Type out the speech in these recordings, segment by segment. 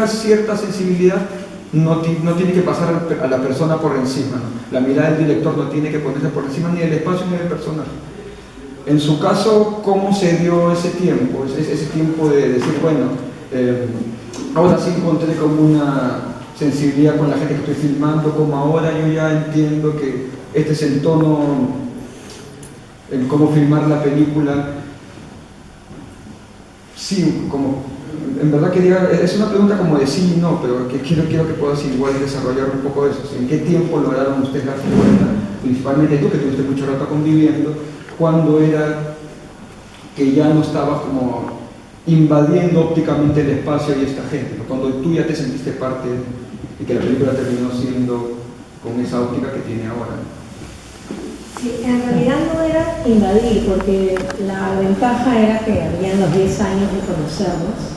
tenga cierta sensibilidad, no tiene que pasar a la persona por encima, ¿no? La mirada del director no tiene que ponerse por encima ni del espacio ni del personaje. En su caso, ¿cómo se dio ese tiempo? Ese tiempo de decir, bueno, ahora sí encontré como una sensibilidad con la gente que estoy filmando, como ahora yo ya entiendo que este es el tono, en cómo filmar la película. Sí, como, en verdad que diga, es una pregunta como de sí y no, pero que quiero que puedas igual desarrollar un poco eso. ¿En qué tiempo lograron ustedes darse cuenta? Principalmente tú, que tuviste mucho rato conviviendo, ¿cuándo era que ya no estabas como invadiendo ópticamente el espacio y esta gente, ¿no? Cuando tú ya te sentiste parte y que la película terminó siendo con esa óptica que tiene ahora? Sí, en realidad no era invadir, porque la ventaja era que habían los 10 años de conocernos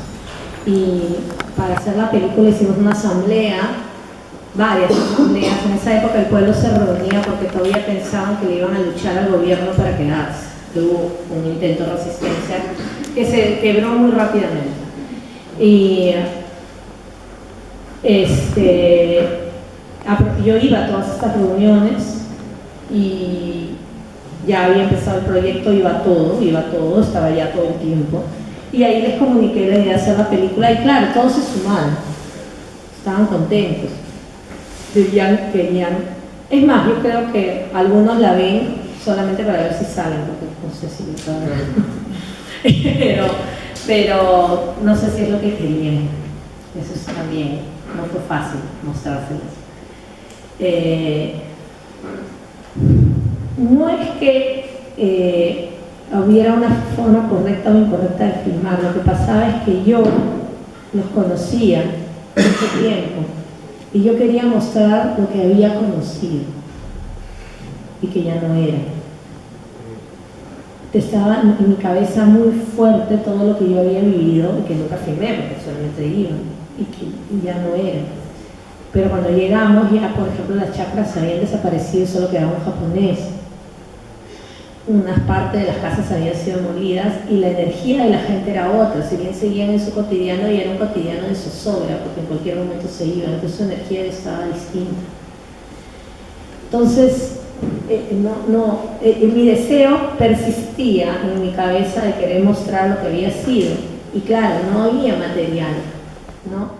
y para hacer la película hicimos una asamblea, varias asambleas. En esa época el pueblo se reunía porque todavía pensaban que le iban a luchar al gobierno para quedarse. Hubo un intento de resistencia que se quebró muy rápidamente. Y yo iba a todas estas reuniones y ya había empezado el proyecto, iba todo, estaba ya todo el tiempo. Y ahí les comuniqué la idea de hacer la película y claro, todos se sumaron, estaban contentos, querían. Es más, yo creo que algunos la ven solamente para ver si salen, porque no sé si pero no sé si es lo que querían. Eso es también, no fue fácil mostrárselas. No es que hubiera una forma correcta o incorrecta de filmar, lo que pasaba es que yo los conocía mucho tiempo y yo quería mostrar lo que había conocido y que ya no era. Estaba en mi cabeza muy fuerte todo lo que yo había vivido y que nunca filmé porque solamente iba y que ya no era. Pero cuando llegamos ya, por ejemplo, las chacras habían desaparecido, solo quedaba un japonés. Unas partes de las casas habían sido molidas y la energía de la gente era otra. Si bien seguían en su cotidiano, y era un cotidiano de zozobra porque en cualquier momento se iban, entonces su energía estaba distinta. Entonces mi deseo persistía en mi cabeza de querer mostrar lo que había sido y claro, no había material, ¿no?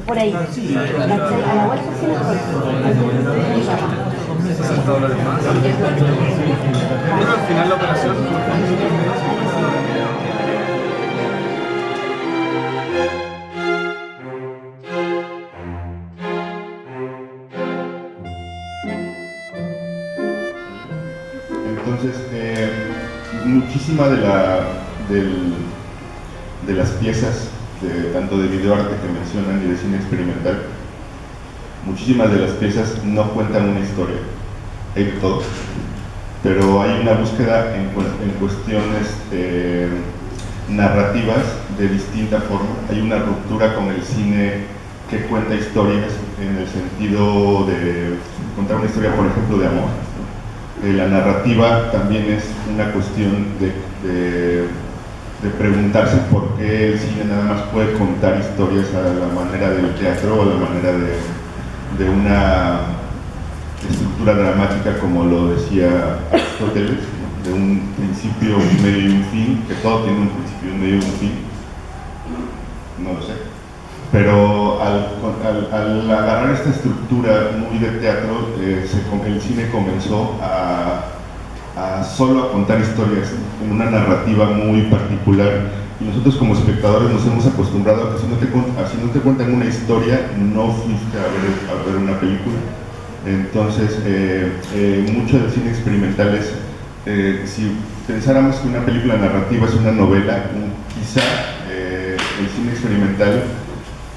Por ahí, a la vuelta sí $60 más. Pero al final la operación entonces muchísima de las piezas tanto de videoarte que mencionan y de cine experimental, muchísimas de las piezas no cuentan una historia, hay de todo, pero hay una búsqueda en cuestiones narrativas de distinta forma. Hay una ruptura con el cine que cuenta historias en el sentido de contar una historia, por ejemplo, de amor. La narrativa también es una cuestión de preguntarse por qué el cine nada más puede contar historias a la manera del teatro o a la manera de una estructura dramática, como lo decía Aristóteles, de un principio, un medio y un fin, que todo tiene un principio, un medio y un fin, no lo sé. Pero al agarrar esta estructura muy de teatro, el cine comenzó a solo a contar historias en una narrativa muy particular, y nosotros como espectadores nos hemos acostumbrado a que si no te cuentan una historia, no fuiste a ver una película. Entonces, mucho del cine experimental es, si pensáramos que una película narrativa es una novela, quizá el cine experimental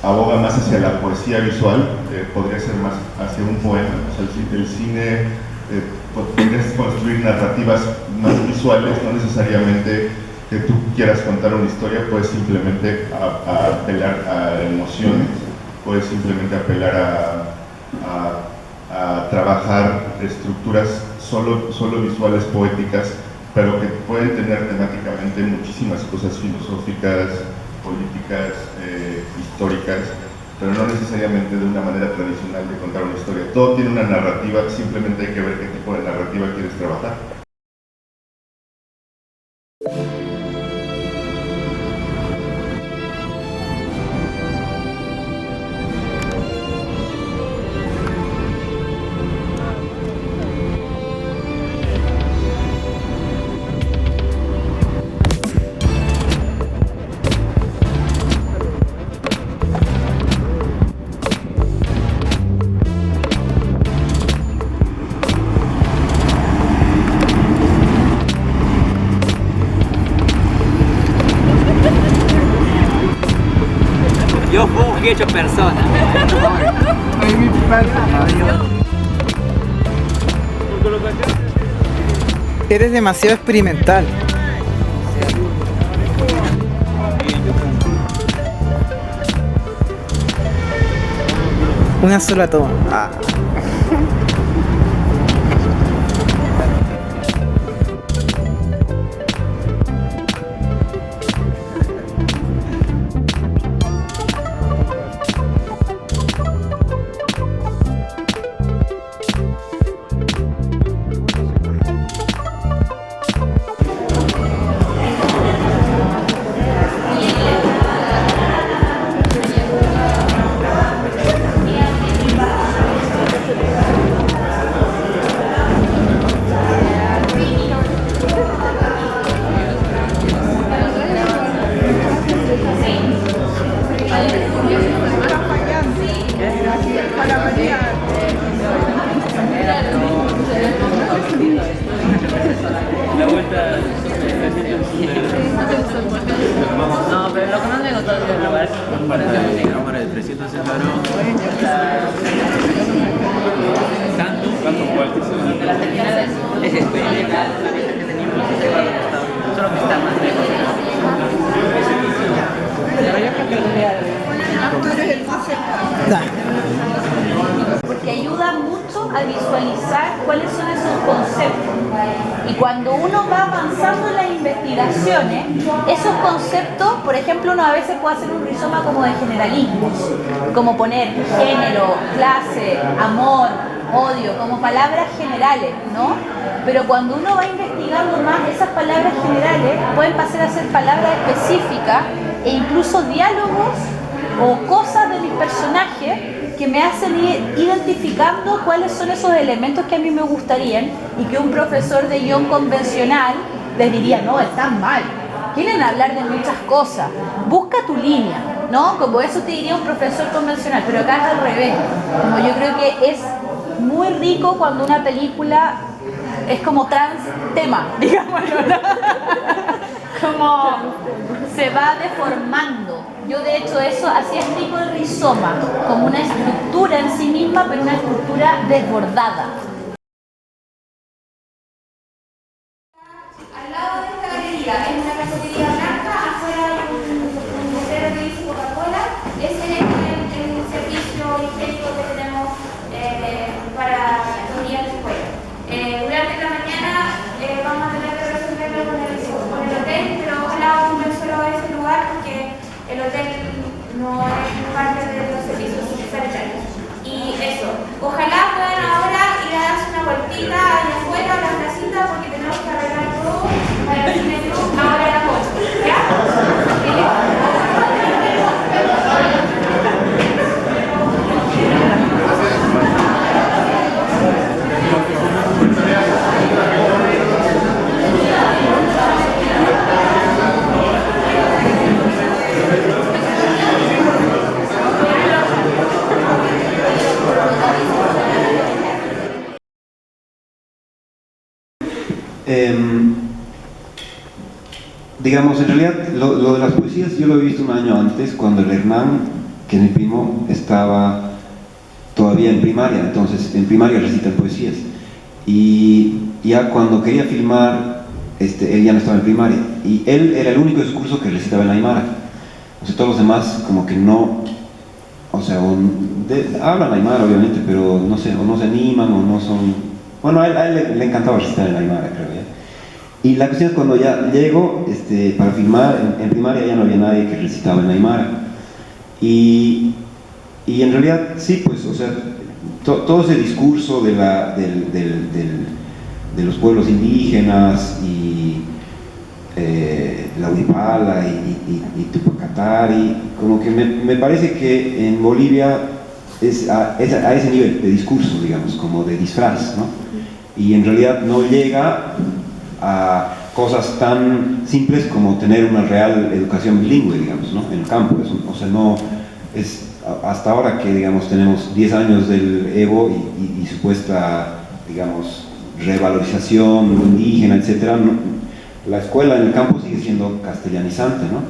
aboga más hacia la poesía visual, podría ser más hacia un poema. O sea, el cine podrías construir narrativas más visuales, no necesariamente que tú quieras contar una historia, puedes simplemente apelar a emociones, puedes simplemente apelar a trabajar estructuras solo visuales, poéticas, pero que pueden tener temáticamente muchísimas cosas filosóficas, políticas, históricas, pero no necesariamente de una manera tradicional de contar una historia. Todo tiene una narrativa, simplemente hay que ver qué tipo de narrativa quieres trabajar. Yo fui hecho persona. Eres demasiado experimental. Una sola toma. Ah. No, pero lo que no me gustó es el lugar de cámara de 300 euros. Tanto cual que se las terminales es experimental, la vista que teníamos solo que está más lejos. Pero yo creo que Tú eres el más cercano. Porque ayuda mucho a visualizar cuáles son esos conceptos. Y cuando uno va avanzando en las investigaciones, esos conceptos, por ejemplo, uno a veces puede hacer un rizoma como de generalismos, como poner género, clase, amor, odio, como palabras generales, ¿no? Pero cuando uno va investigando más, esas palabras generales pueden pasar a ser palabras específicas e incluso diálogos o cosas de mis personajes que me hacen ir identificando cuáles son esos elementos que a mí me gustarían y que un profesor de guión convencional les diría, no, están mal, quieren hablar de muchas cosas, busca tu línea, ¿no? Como eso te diría un profesor convencional, pero acá es al revés. Como yo creo que es muy rico cuando una película es como trans tema, digámoslo, ¿no? Como se va deformando. Yo de hecho eso así explico el rizoma, como una estructura en sí misma, pero una estructura desbordada. Al lado de esta galería, es una cafetería blanca, afuera hay un letrero que dice Coca-Cola. Ese es el servicio higiénico que tenemos para los días de escuela. Durante la mañana vamos a tener que resolverlo con el hotel, pero ojalá vamos solo a ese lugar porque el hotel no es parte de los servicios sanitarios. Y eso, ojalá puedan ahora ir a darse una vueltita allá afuera a la placita porque tenemos que arreglar todo para el cine club ahora a las 8. ¿Ya? Digamos, en realidad lo de las poesías yo lo he visto un año antes, cuando el Hernán, que es mi primo, estaba todavía en primaria, entonces en primaria recitan poesías. Y ya cuando quería filmar, él ya no estaba en primaria. Y él era el único de su curso que recitaba en Aymara. O sea, todos los demás como que no, o sea, hablan Aymara obviamente, pero no sé, o no se animan o no son... Bueno, a él le encantaba recitar en Aymara, creo ya. Y la cuestión es cuando ya llego para filmar, en primaria ya no había nadie que recitaba en Aymara. Y en realidad sí, pues, o sea, todo ese discurso de los pueblos indígenas y la Huipala y Tupacatari, como que me parece que en Bolivia es a ese nivel de discurso, digamos, como de disfraz, ¿no? Y en realidad no llega a cosas tan simples como tener una real educación bilingüe, digamos, ¿no? En el campo. O sea, no es hasta ahora que, digamos, tenemos 10 años del Evo y supuesta, digamos, revalorización indígena, etcétera, la escuela en el campo sigue siendo castellanizante, ¿no?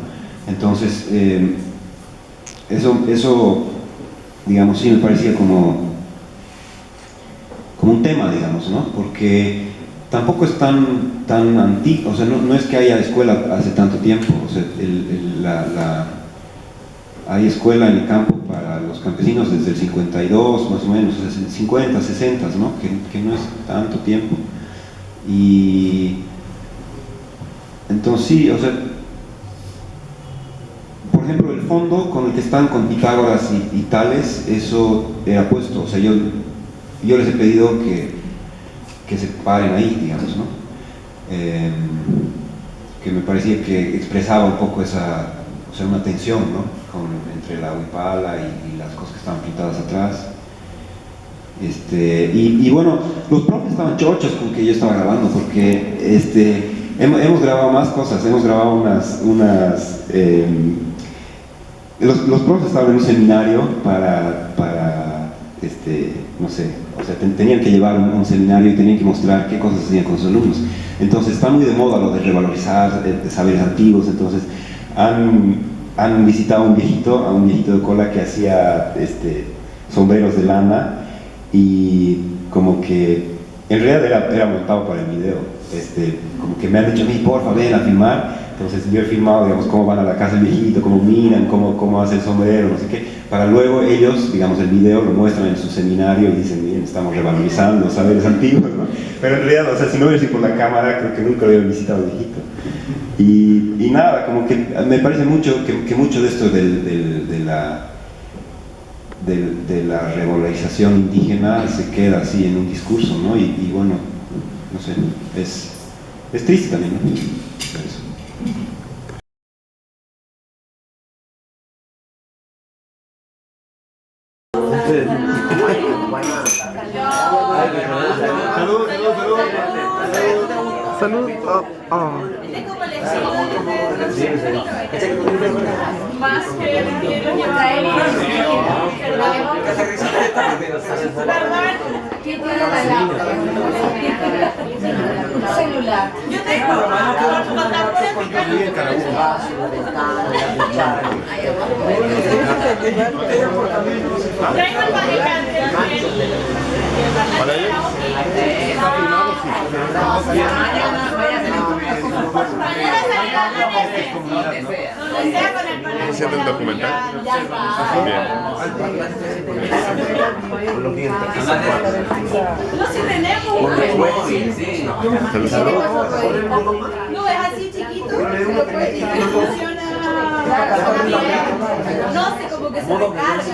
Entonces, eso, digamos, sí me parecía como un tema, digamos, ¿no? Porque tampoco es tan antiguo, o sea, no es que haya escuela hace tanto tiempo, o sea, hay escuela en el campo para los campesinos desde el 52, más o menos, o sea, 50, 60, ¿no? Que no es tanto tiempo. Y entonces sí, o sea, por ejemplo, el fondo con el que están con Pitágoras y Tales, eso era puesto, o sea, yo les he pedido que se paren ahí, digamos, ¿no? Que me parecía que expresaba un poco esa, o sea, una tensión, ¿no? Entre la Huipala y las cosas que estaban pintadas atrás. Y bueno, los profes estaban chochos con que yo estaba grabando, porque hemos grabado más cosas, hemos grabado los profes estaban en un seminario para no sé, o sea, tenían que llevar un seminario y tenían que mostrar qué cosas hacían con sus alumnos. Entonces está muy de moda lo de revalorizar, de saberes antiguos. Entonces han visitado a un viejito de cola que hacía sombreros de lana, y como que en realidad era montado para el video. Como que me han dicho a mí, porfa, ven a filmar. Entonces yo he filmado, digamos, cómo van a la casa del viejito, cómo miran, cómo hace el sombrero, no sé qué, para luego ellos, digamos, el video lo muestran en su seminario y dicen, bien, estamos revalorizando saberes antiguos, ¿no? Pero en realidad, o sea, si no hubiera sido por la cámara, creo que nunca lo hubiera visitado el viejito. Y nada, como que me parece mucho que mucho de esto de la revalorización indígena se queda así en un discurso, ¿no? Y bueno, no sé, es triste también, ¿no? Eso. Salud. Es como el éxito más que quiero traer celular. Yo tengo traigo el fabricante para ellos. ¿Haciendo un documental? No, si tenemos. No, es así chiquito. Funciona. No sé, como que se recarga.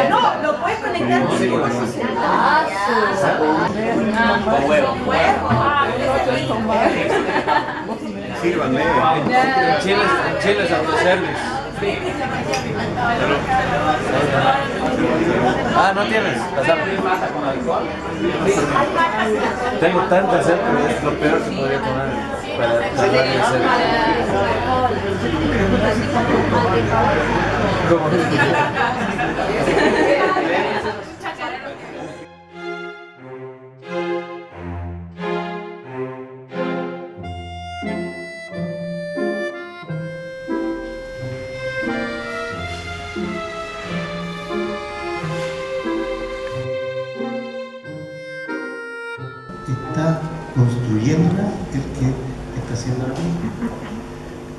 No, lo puedes conectar con huevo. Sírvanme. Chiles autoservice. No tienes. Tengo tanta sed, pero es lo peor que podría tomar para tratar de hacer. el que está haciendo la película.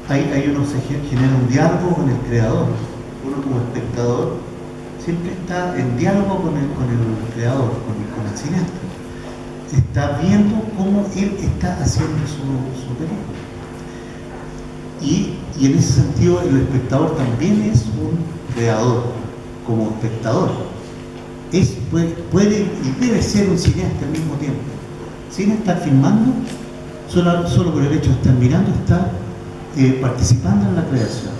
Hay uno se genera un diálogo con el creador. Uno como espectador siempre está en diálogo con el creador, con el cineasta. Está viendo cómo él está haciendo su película. Y en ese sentido el espectador también es un creador, como espectador. Puede y debe ser un cineasta al mismo tiempo. Sin estar filmando, solo por el hecho de estar mirando, está participando en la creación.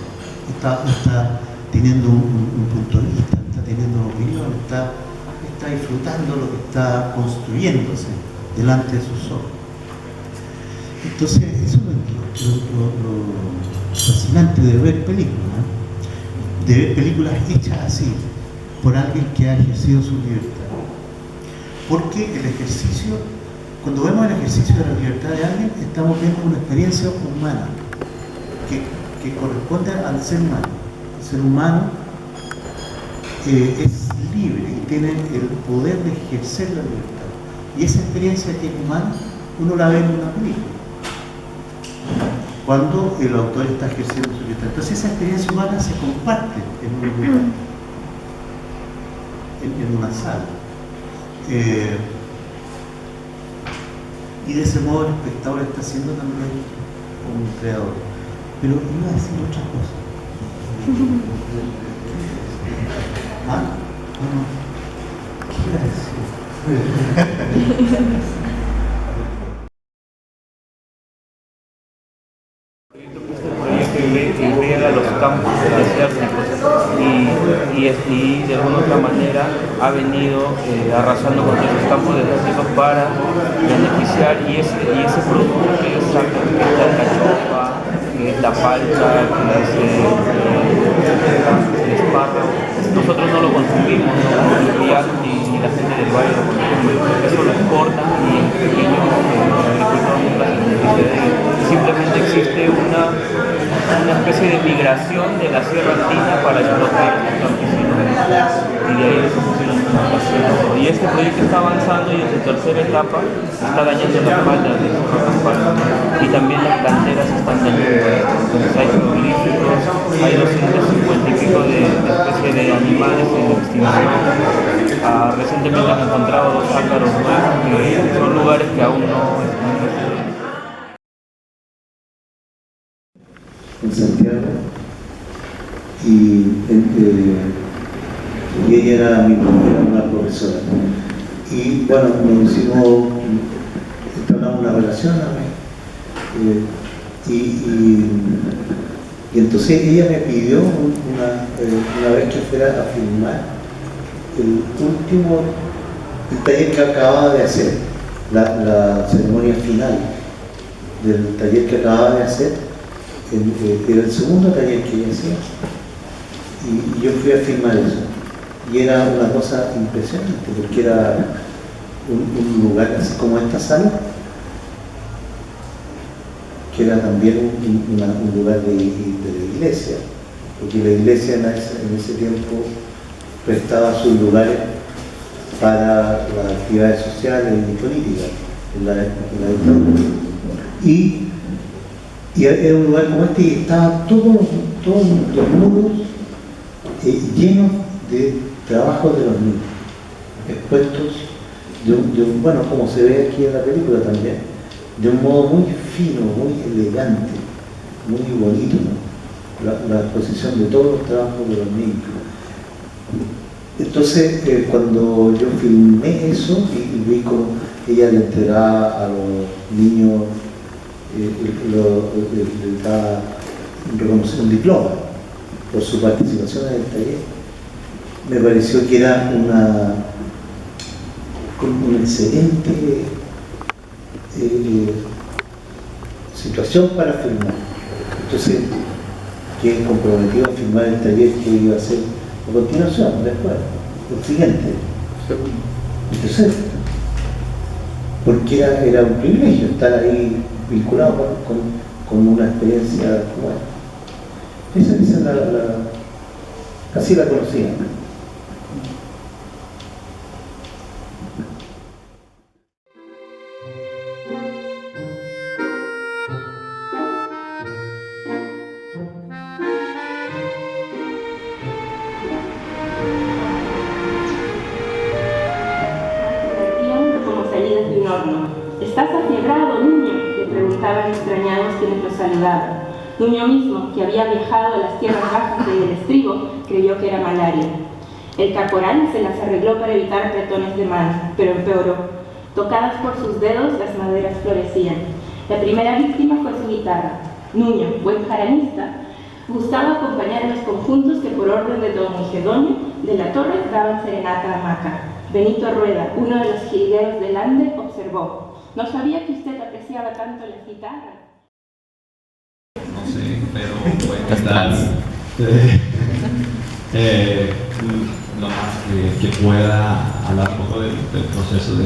Está teniendo un punto de vista, está teniendo una opinión, está disfrutando lo que está construyéndose delante de sus ojos. Entonces, eso es lo fascinante de ver películas, ¿no? De ver películas hechas así, por alguien que ha ejercido su libertad. Porque el ejercicio, cuando vemos el ejercicio de la libertad de alguien, estamos viendo una experiencia humana que corresponde al ser humano. El ser humano es libre y tiene el poder de ejercer la libertad. Y esa experiencia que es humana, uno la ve en una película, cuando el autor está ejerciendo su libertad. Entonces esa experiencia humana se comparte en un lugar, en una sala. Y de ese modo el espectador está siendo también un creador. Pero iba a decir otra cosa. ¿Ah? No. ¿Qué iba a decir? Que llega a los campos desérticos y de alguna otra manera ha venido arrasando con esos campos desérticos para beneficiar y ese producto que ellos sacan, que es la cachofa, que es la palta, que es el espárrago, nosotros no lo consumimos, no los viajes ni la gente del valle lo consume, eso lo exportan y en pequeños agricultores nunca se beneficia de ello. Simplemente existe una especie de migración de la sierra andina para explotar a los campesinos y de ahí les pusieron una pasión. Y este proyecto está avanzando y en su tercera etapa está dañando las faldas de los campos y también las canteras están dañando. Entonces hay geoglíficos, hay 250 y pico de especies de animales en extinción. Recientemente han encontrado 2 ácaros nuevos que son lugares que aún no están resueltos. En Santiago y ella era una profesora y bueno, nos hicimos una relación y entonces ella me pidió una vez que fuera a filmar el taller que acababa de hacer, la ceremonia final del taller que acababa de hacer. Era el segundo taller que ella hacía y yo fui a filmar eso y era una cosa impresionante porque era un lugar así como esta sala, que era también un lugar de la iglesia, porque la iglesia en ese tiempo prestaba sus lugares para las actividades sociales y políticas en la dictadura. Y era un lugar como este y estaban todos los muros llenos de trabajos de los niños, expuestos bueno, como se ve aquí en la película también, de un modo muy fino, muy elegante, muy bonito, ¿no? La exposición de todos los trabajos de los niños. Entonces, cuando yo filmé eso y vi cómo ella le entregaba a los niños le da un diploma por su participación en el taller, me pareció que era una excelente situación para filmar. Entonces, que comprometido a filmar el taller que iba a hacer a continuación, después, el siguiente. Entonces, porque era un privilegio estar ahí vinculado con una experiencia como esta. Esa así la conocía. ¿Estás afiebrado, Nuño?, le preguntaban extrañados quienes lo saludaban. Nuño mismo, que había viajado a las tierras bajas del Estribo, creyó que era malaria. El caporal se las arregló para evitar apretones de mano, pero empeoró. Tocadas por sus dedos, las maderas florecían. La primera víctima fue su guitarra. Nuño, buen jaranista, gustaba acompañar a los conjuntos que por orden de don Migedonio de la Torre daban serenata a Maca. Benito Rueda, uno de los jilgueros del Ande, observó: «No sabía que usted apreciaba tanto las guitarras». No sé, pero voy a intentar lo más que pueda hablar un poco del proceso de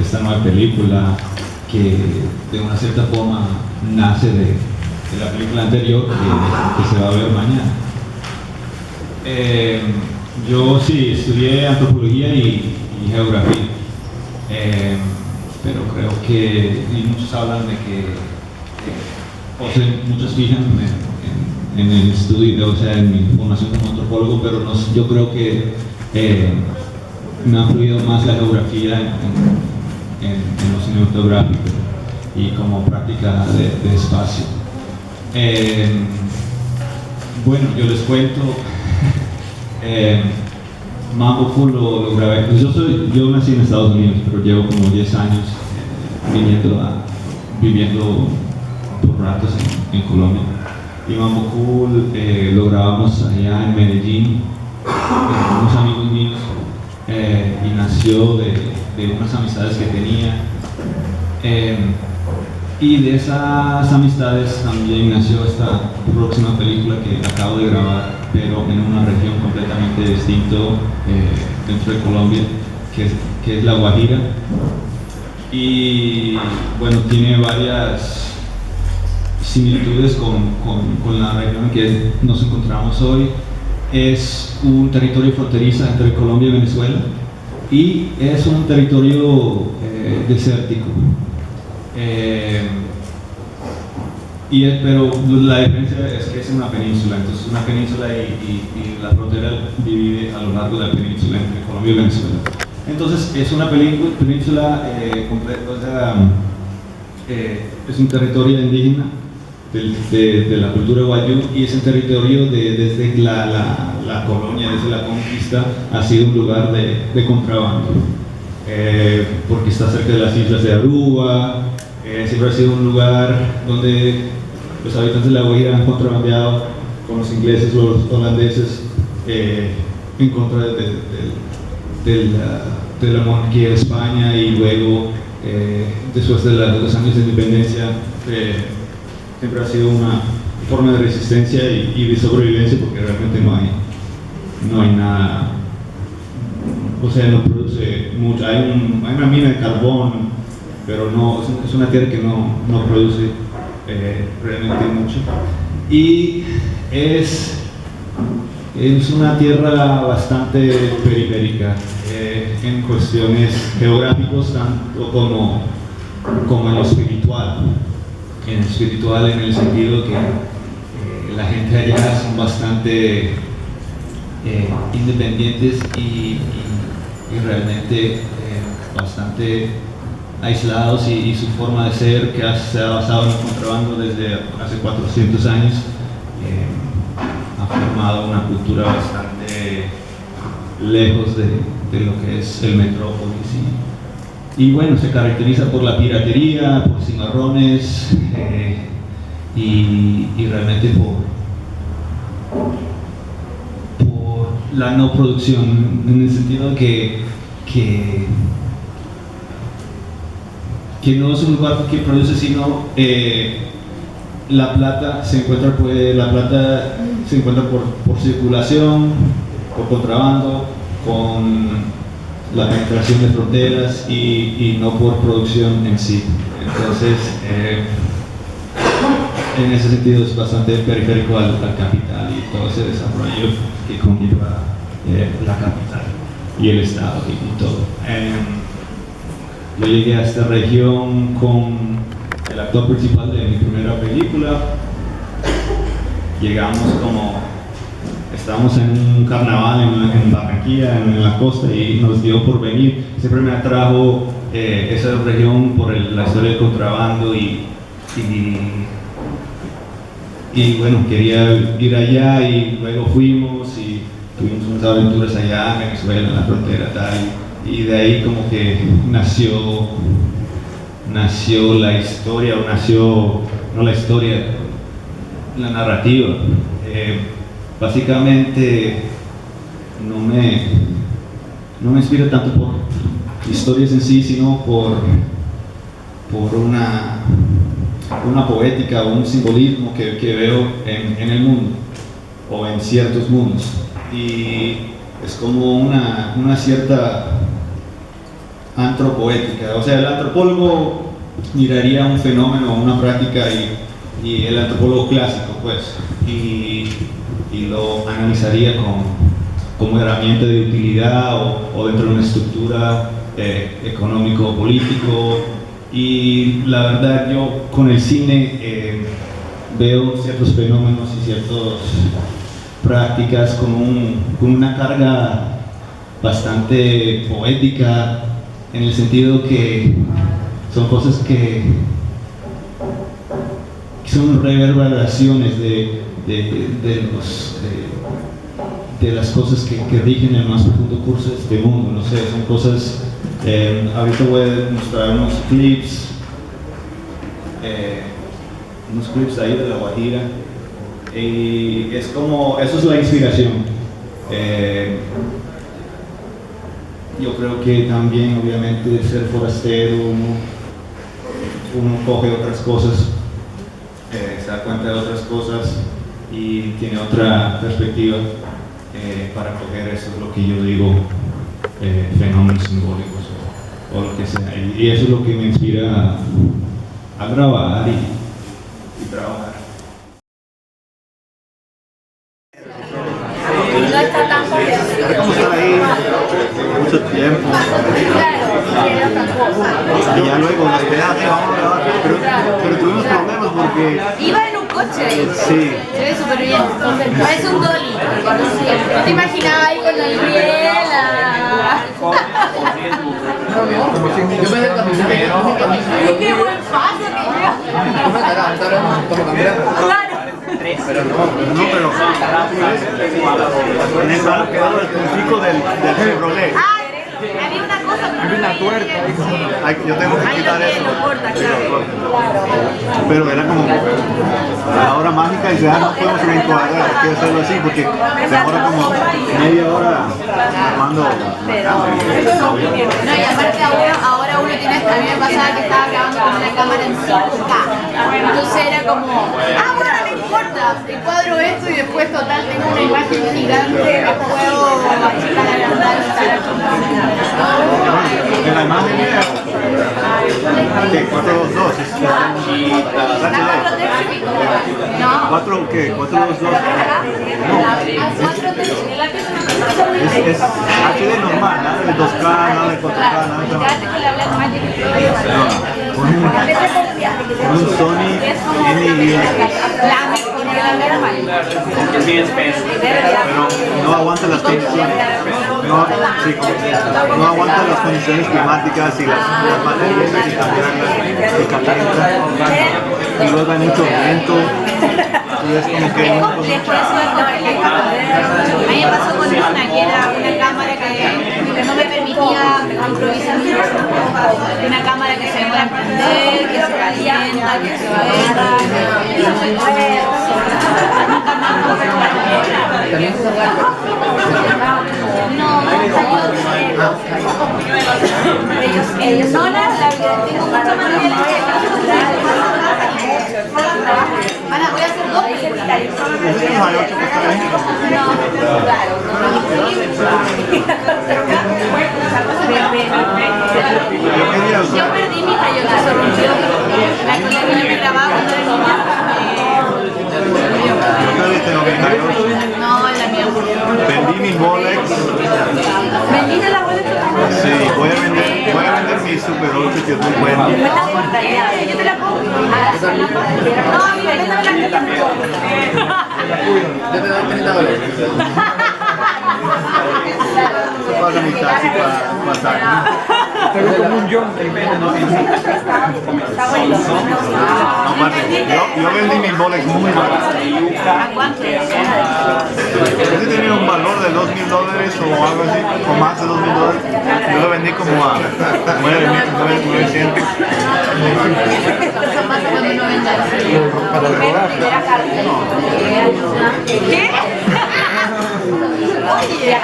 esta nueva película, que de una cierta forma nace de la película anterior que se va a ver mañana. Yo sí estudié antropología y geografía, pero creo que, y muchos hablan de que, o sea, muchos fijan en el estudio, o sea, en mi formación como antropólogo, pero no, yo creo que me ha fluido más la geografía en lo cinematográfico y como práctica de espacio. Bueno, yo les cuento, Mambo Cool lo grabé. Pues yo nací en Estados Unidos, pero llevo como 10 años viviendo por ratos en Colombia. Y Mambo Cool lo grabamos allá en Medellín con unos amigos míos, y nació de unas amistades que tenía. Y de esas amistades también nació esta próxima película que acabo de grabar, pero en una región completamente distinta dentro de Colombia, que es La Guajira. Y bueno, tiene varias similitudes con la región en que nos encontramos hoy. Es un territorio fronterizo entre Colombia y Venezuela, y es un territorio desértico. Pero la diferencia es que es una península, entonces una península y la frontera divide a lo largo de la península entre Colombia y Venezuela. Entonces es una península completa, o sea, es un territorio indígena de la cultura guayú, y ese territorio desde la colonia, desde la conquista, ha sido un lugar de contrabando, porque está cerca de las islas de Aruba. Siempre ha sido un lugar donde los habitantes de La Guajira han contrabandeado con los ingleses o los holandeses en contra de la monarquía de España, y luego después de los años de independencia siempre ha sido una forma de resistencia y de sobrevivencia, porque realmente no hay nada, o sea, no produce mucho. Hay una mina de carbón, pero no, es una tierra que no produce realmente mucho, y es una tierra bastante periférica en cuestiones geográficas, tanto como en lo espiritual. En el sentido que la gente allá son bastante independientes y realmente bastante aislados, y su forma de ser, que se ha basado en el contrabando desde hace 400 años, ha formado una cultura bastante lejos de lo que es el metrópolis, y bueno, se caracteriza por la piratería, por cimarrones, y realmente por la no producción, en el sentido que no es un lugar que produce, sino la plata se encuentra por circulación, por contrabando, con la penetración de fronteras, y no por producción en sí. Entonces, en ese sentido es bastante periférico al capital y todo ese desarrollo que conlleva la capital y el Estado y todo. Yo llegué a esta región con el actor principal de mi primera película. Llegamos como estábamos en un carnaval en Barranquilla, en la costa, y nos dio por venir. Siempre me atrajo esa región por la historia del contrabando y bueno, quería ir allá y luego fuimos y tuvimos unas aventuras allá en Venezuela, en la frontera tal, y de ahí como que nació la historia, o nació, no la historia, la narrativa. Básicamente no me inspira tanto por historias en sí, sino por una poética o un simbolismo que veo en el mundo o en ciertos mundos, y es como una cierta antropoética. O sea, el antropólogo miraría un fenómeno, una práctica, y el antropólogo clásico pues y lo analizaría como herramienta de utilidad o dentro de una estructura económico-político. Y la verdad, yo con el cine veo ciertos fenómenos y ciertas prácticas con una carga bastante poética, en el sentido que son cosas que son reverberaciones de las cosas que rigen el más profundo curso de este mundo. No sé, son cosas. Ahorita voy a mostrar unos clips ahí de La Guajira, y es como, eso es la inspiración. Yo creo que también, obviamente, ser forastero, uno coge otras cosas, se da cuenta de otras cosas y tiene otra perspectiva para coger. Eso es lo que yo digo, fenómenos simbólicos o lo que sea, y eso es lo que me inspira a grabar y trabajar. No está tan fácil. Es como estar ahí mucho tiempo. Y ya luego las quedaste, vamos a grabar. Pero tuvimos problemas porque. Iba en un coche. Sí. Se ve súper bien. Parece un dolly. No te imaginaba ahí con la Gabriela. Yo me descaminé. Qué buen paso que Claro. Pero en el salón quedó el puntico del Chevrolet. Había una cosa, pero una tuerca. Yo tengo que quitar eso. Pero era como la hora mágica y ya no podemos reencuadrar, hay que hacerlo así porque demora como media hora armando. No, y aparte ahora uno tiene, a mí me pasaba que estaba grabando con una cámara en 5K. Entonces era como, bueno, no importa, encuadro esto y después total tengo una imagen gigante que puedo achicar a agrandar y estar En la imagen mía, ¿qué? 422 No. 4 ¿qué? 422. Es HD normal, nada de 2K, nada de 4K, nada de un Sony pero no aguanta las condiciones, no aguanta las condiciones climáticas y las materias y cambiarlas, se calienta y luego hay mucho viento y es como que a mí me pasó con una que era una cámara que no me permitía improvisar mucho, una cámara que se demora en prender, que se calienta, que se apaga, nunca más ellos no, tengo mucho material. Voy a hacer 2 películas. Yo perdí mi rayo que se rompió. La con la que yo me grababa cuando era niña. No, la mía murió. Vendí mi Rolex. ¿Vendiste la Rolex? Sí, voy a vender mi Super 8 que es muy bueno. Me está corta ya, yo te la pongo. No, mira, yo te la Yo te doy $30. como un John tremendo, ¿no? Yo vendí mis bolex muy baratos. Yo tenía un valor de $2,000 o algo así, o más de $2,000. Yo lo vendí como a 9,900. Para el rodaje. ¿Qué? Oye,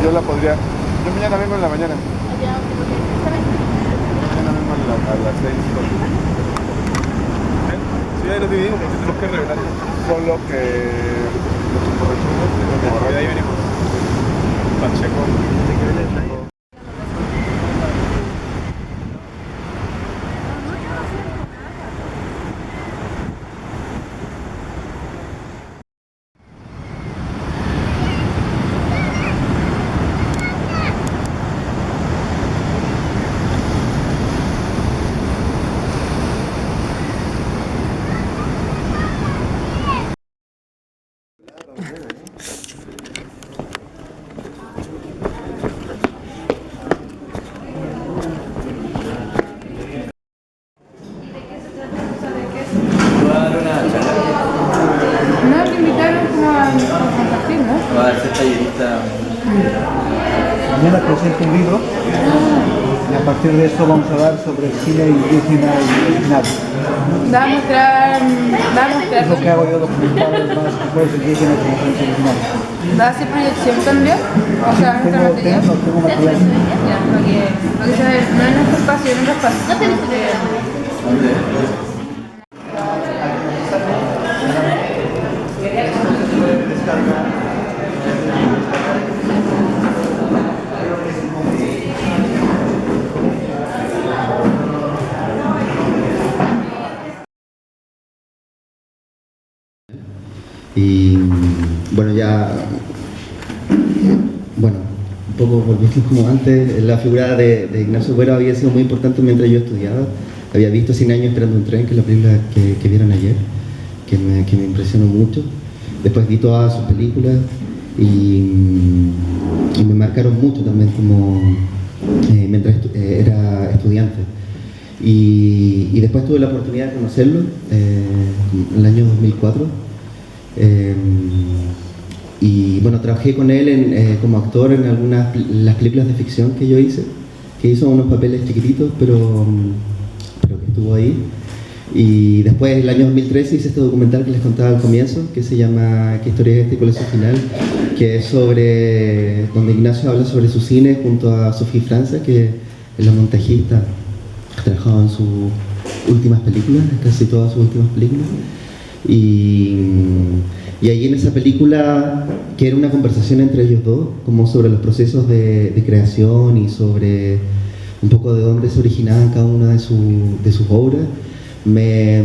Yo la podría. Yo mañana vengo en la mañana. Mañana vengo a las 6. Sí, ahí lo dividimos porque tenemos que revelar. Solo que los correcciones. De ahí venimos. Pacheco. No, te invitaron como a compartir, ¿no? Va a ser tallerista. Mañana presento un libro y a partir de esto vamos a hablar sobre el cine indígena y original. Va a mostrar. Es lo que hago yo, documentales más culturas indígenas y original. ¿Va a hacer proyección también? O sea, ¿no está material? Tengo material. Ya, porque saber, no en este espacio, en otro espacio. No tenés idea. ¿Dónde? Y bueno, ya, bueno, un poco volviendo como antes, la figura de Ignacio Güero había sido muy importante mientras yo estudiaba. Había visto 100 años esperando un tren, que es la película que vieron ayer, que me impresionó mucho. Después vi todas sus películas y me marcaron mucho también como mientras era estudiante. Y después tuve la oportunidad de conocerlo en el año 2004. Y bueno, trabajé con él como actor en las películas de ficción que yo hice, que hizo unos papeles chiquititos, pero que estuvo ahí. Y después, en el año 2013, hice este documental que les contaba al comienzo, que se llama ¿Qué historia es esta y cuál es su final?, que es donde Ignacio habla sobre su cine junto a Sophie Franza, que es la montajista, ha trabajado en sus últimas películas, casi todas sus últimas películas. Y ahí en esa película, que era una conversación entre ellos dos, como sobre los procesos de creación y sobre un poco de dónde se originaban cada una de sus obras, me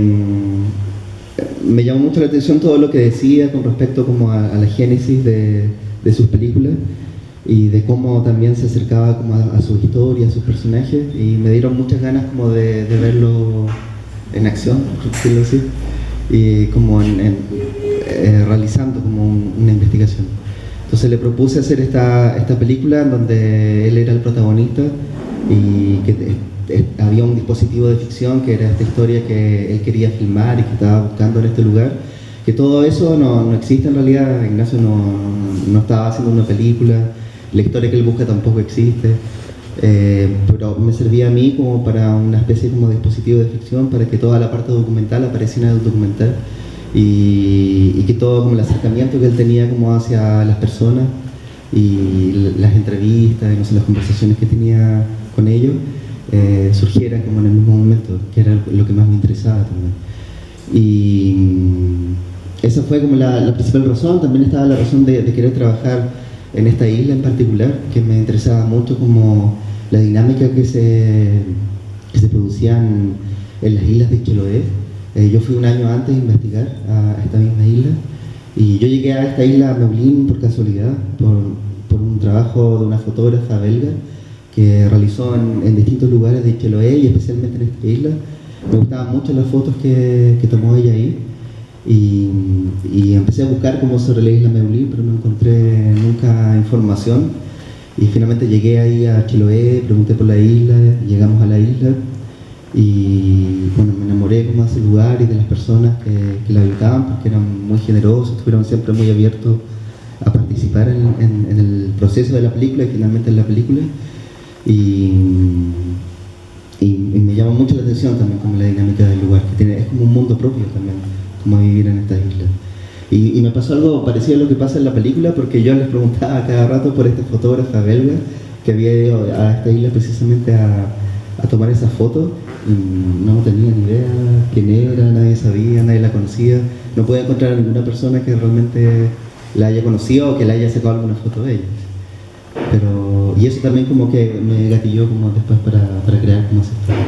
llamó mucho la atención todo lo que decía con respecto como a la génesis de sus películas y de cómo también se acercaba como a su historia, a sus personajes, y me dieron muchas ganas como de verlo en acción, por decirlo así, y como realizando como una investigación. Entonces le propuse hacer esta película en donde él era el protagonista y que había un dispositivo de ficción que era esta historia que él quería filmar y que estaba buscando en este lugar, que todo eso no existe en realidad. Ignacio no estaba haciendo una película, la historia que él busca tampoco existe, pero me servía a mí como para una especie como de dispositivo de ficción para que toda la parte documental apareciera en el documental y que todo como el acercamiento que él tenía como hacia las personas y las entrevistas y no sé, las conversaciones que tenía con ellos surgieran como en el mismo momento, que era lo que más me interesaba también. Y esa fue como la principal razón. También estaba la razón de querer trabajar en esta isla en particular, que me interesaba mucho como la dinámica que se producían en las islas de Chiloé. Yo fui un año antes a investigar a esta misma isla y yo llegué a esta isla Meulín por casualidad, por un trabajo de una fotógrafa belga que realizó en distintos lugares de Chiloé y especialmente en esta isla. Me gustaban mucho las fotos que tomó ella ahí y empecé a buscar cómo sobre la isla Meulín, pero no encontré nunca información y finalmente llegué ahí a Chiloé, pregunté por la isla, llegamos a la isla y bueno, me enamoré como de ese lugar y de las personas que la habitaban, porque eran muy generosos, estuvieron siempre muy abiertos a participar en el proceso de la película y finalmente en la película. Y me llama mucho la atención también como la dinámica del lugar, que es como un mundo propio también, como vivir en estas islas. Y me pasó algo parecido a lo que pasa en la película, porque yo les preguntaba a cada rato por esta fotógrafa belga que había ido a esta isla precisamente a tomar esas fotos y no tenía ni idea quién era, nadie sabía, nadie la conocía, no podía encontrar a ninguna persona que realmente la haya conocido o que le haya sacado alguna foto de ella. Y eso también como que me gatilló como después para crear como esa historia.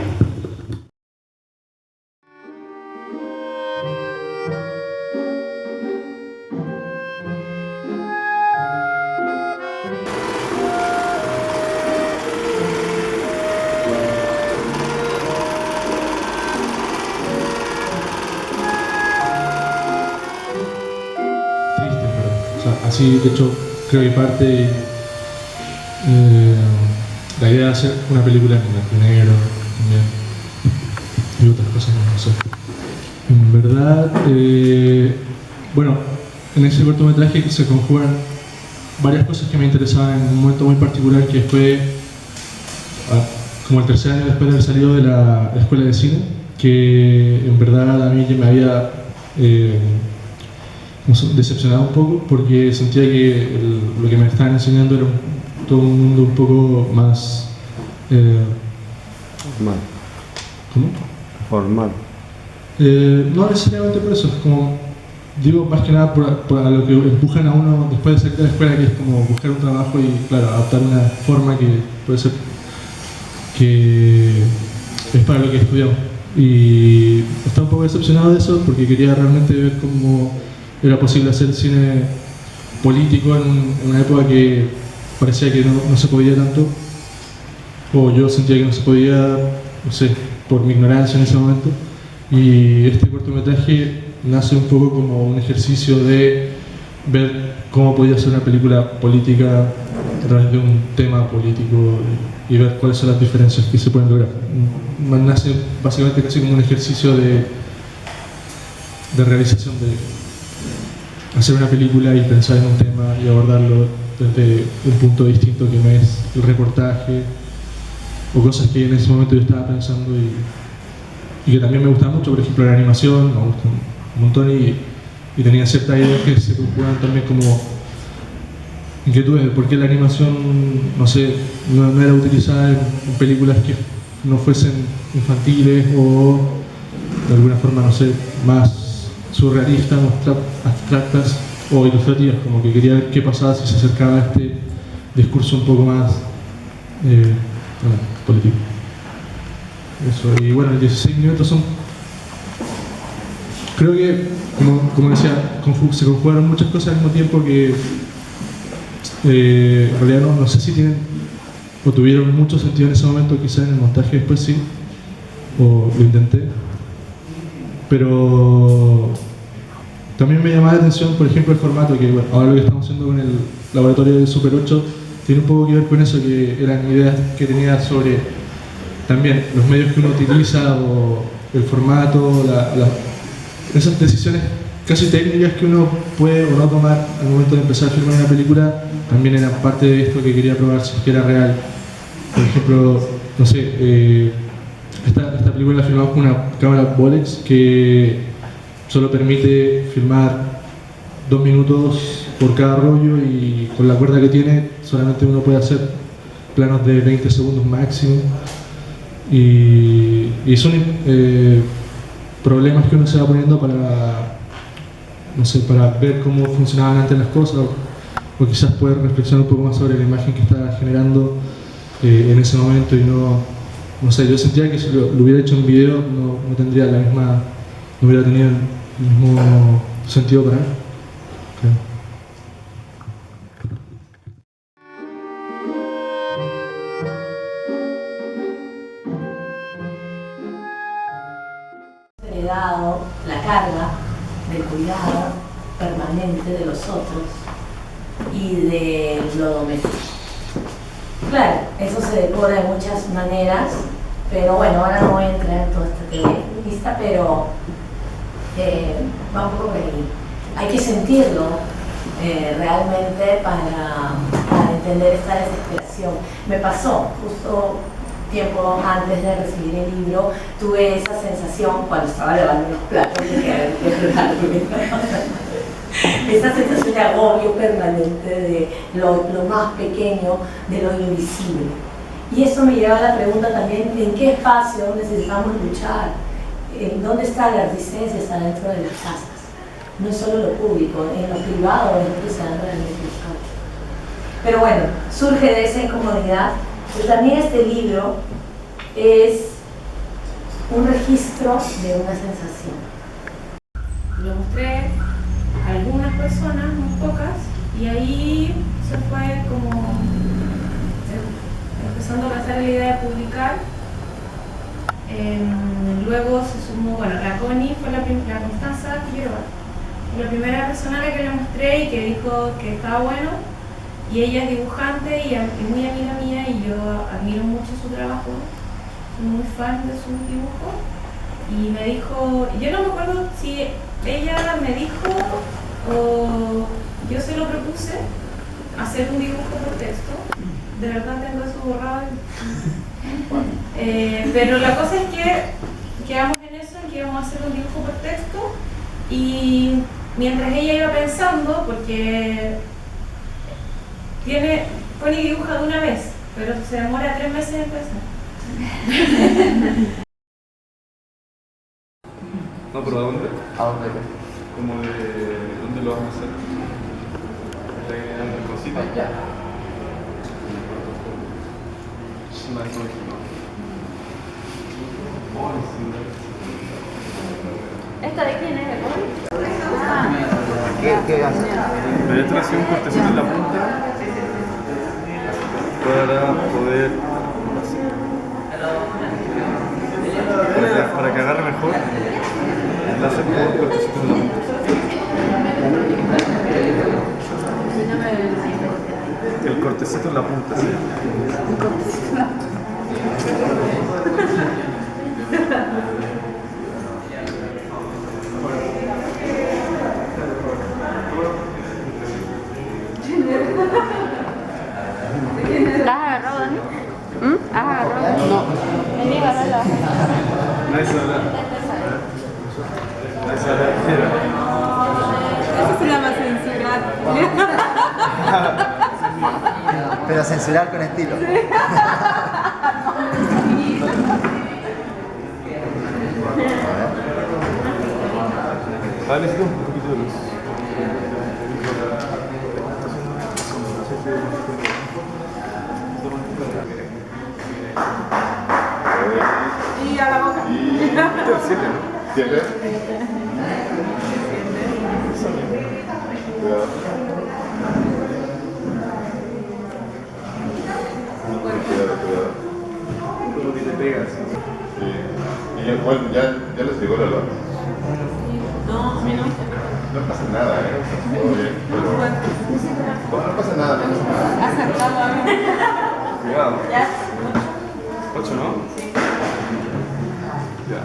Así, de hecho, creo que parte la idea de hacer una película en blanco y negro también y otras cosas más, no sé. En verdad, bueno, en ese cortometraje se conjugan varias cosas que me interesaban en un momento muy particular, que fue como el tercer año después de haber salido de la escuela de cine, que en verdad a mí me había decepcionado un poco, porque sentía que lo que me estaban enseñando era todo un mundo un poco más formal. ¿Cómo? Formal. No necesariamente por eso, es como digo, más que nada por a lo que empujan a uno después de salir de la escuela, que es como buscar un trabajo y claro, adaptar una forma que puede ser que es para lo que estudiamos. Y estaba un poco decepcionado de eso porque quería realmente ver como era posible hacer cine político en una época que parecía que no se podía tanto, o yo sentía que no se podía, no sé, por mi ignorancia en ese momento. Y este cortometraje nace un poco como un ejercicio de ver cómo podía ser una película política a través de un tema político y ver cuáles son las diferencias que se pueden lograr. Nace básicamente casi como un ejercicio de realización, de hacer una película y pensar en un tema y abordarlo desde un punto distinto que no es el reportaje o cosas que en ese momento yo estaba pensando y que también me gusta mucho. Por ejemplo, la animación me gusta un montón y tenía ciertas ideas que se conjugan también como inquietudes de por qué la animación, no sé, no era utilizada en películas que no fuesen infantiles o de alguna forma, no sé, más surrealistas o abstractas o ilustrativas, como que quería ver qué pasaba si se acercaba a este discurso un poco más político. Eso, y bueno, 16 minutos son, creo que, como decía, se conjugaron muchas cosas al mismo tiempo que en realidad no sé si tienen o tuvieron mucho sentido en ese momento, quizás en el montaje después sí, o lo intenté, pero también me llamaba la atención, por ejemplo, el formato, que bueno, ahora lo que estamos haciendo con el laboratorio de Super 8 tiene un poco que ver con eso, que eran ideas que tenía sobre también los medios que uno utiliza o el formato, esas decisiones casi técnicas que uno puede o no tomar al momento de empezar a filmar una película, también eran parte de esto que quería probar si es que era real. Por ejemplo, no sé, esta película la filmamos con una cámara Bolex que solo permite filmar 2 minutos por cada rollo y con la cuerda que tiene solamente uno puede hacer planos de 20 segundos máximo y son problemas que uno se va poniendo para, no sé, para ver cómo funcionaban antes las cosas o quizás poder reflexionar un poco más sobre la imagen que está generando en ese momento y no sé, yo sentía que si lo hubiera hecho en video no tendría la misma, no hubiera tenido el mismo sentido para mí. Creo. Heredado la carga del cuidado permanente de los otros y de lo doméstico. Claro, eso se decora de muchas maneras, pero bueno, ahora no voy a entrar en toda esta teoría feminista, pero va un poco por ahí. Hay que sentirlo realmente para entender esta desesperación. Me pasó justo tiempo antes de recibir el libro, tuve esa sensación cuando estaba lavando los platos esa sensación de agobio permanente de lo más pequeño, de lo invisible. Y eso me lleva a la pregunta también, ¿en qué espacio necesitamos luchar? ¿En dónde está la resistencia? Está dentro de las casas. No es solo lo público, en lo privado es lo que se da realmente buscando. Pero bueno, surge de esa incomodidad. Pero también este libro es un registro de una sensación. Lo mostré a algunas personas, muy pocas, y ahí se fue como empezando a pasar la idea de publicar. Luego se sumó, bueno, la Connie fue la Constanza Figueroa, la primera persona a la que le mostré y que dijo que estaba bueno. Y ella es dibujante y muy amiga mía y yo admiro mucho su trabajo, soy muy fan de sus dibujos. Y me dijo, yo no me acuerdo si ella me dijo o yo se lo propuse hacer un dibujo por texto. De verdad tengo eso borrado. Pero la cosa es que quedamos en eso, en que íbamos a hacer un dibujo por texto y mientras ella iba pensando, porque Connie dibuja de una vez, pero se demora 3 meses en empezar. No, pero ¿a dónde? ¿A dónde? ¿Cómo de dónde lo vamos a hacer? ¿En el cosita? Ya. ¿Esta de quién es? ¿De Connie? Ah. ¿Qué hace? Me he traído un cortecito en la punta para que agarre mejor. Le hace un cortecito en la punta. El cortecito en la punta, sí. Un cortecito en la punta. ¿La has agarrado, Dani? ¿Has agarrado? No. Vení, agárrala. Nice, Eso se llama censurar. Pero censurar con estilo. Necesito un poquito de luz. Y a la boca. ¿Siete? Como que te pegas. Sí. Y bueno, ya les llegó la luz. No, a mí no. No pasa nada, todo bien. Pero no pasa nada, no pasa nada. Acertado a mí. Cuidado. Ya. 8, ¿no? Sí. Ya.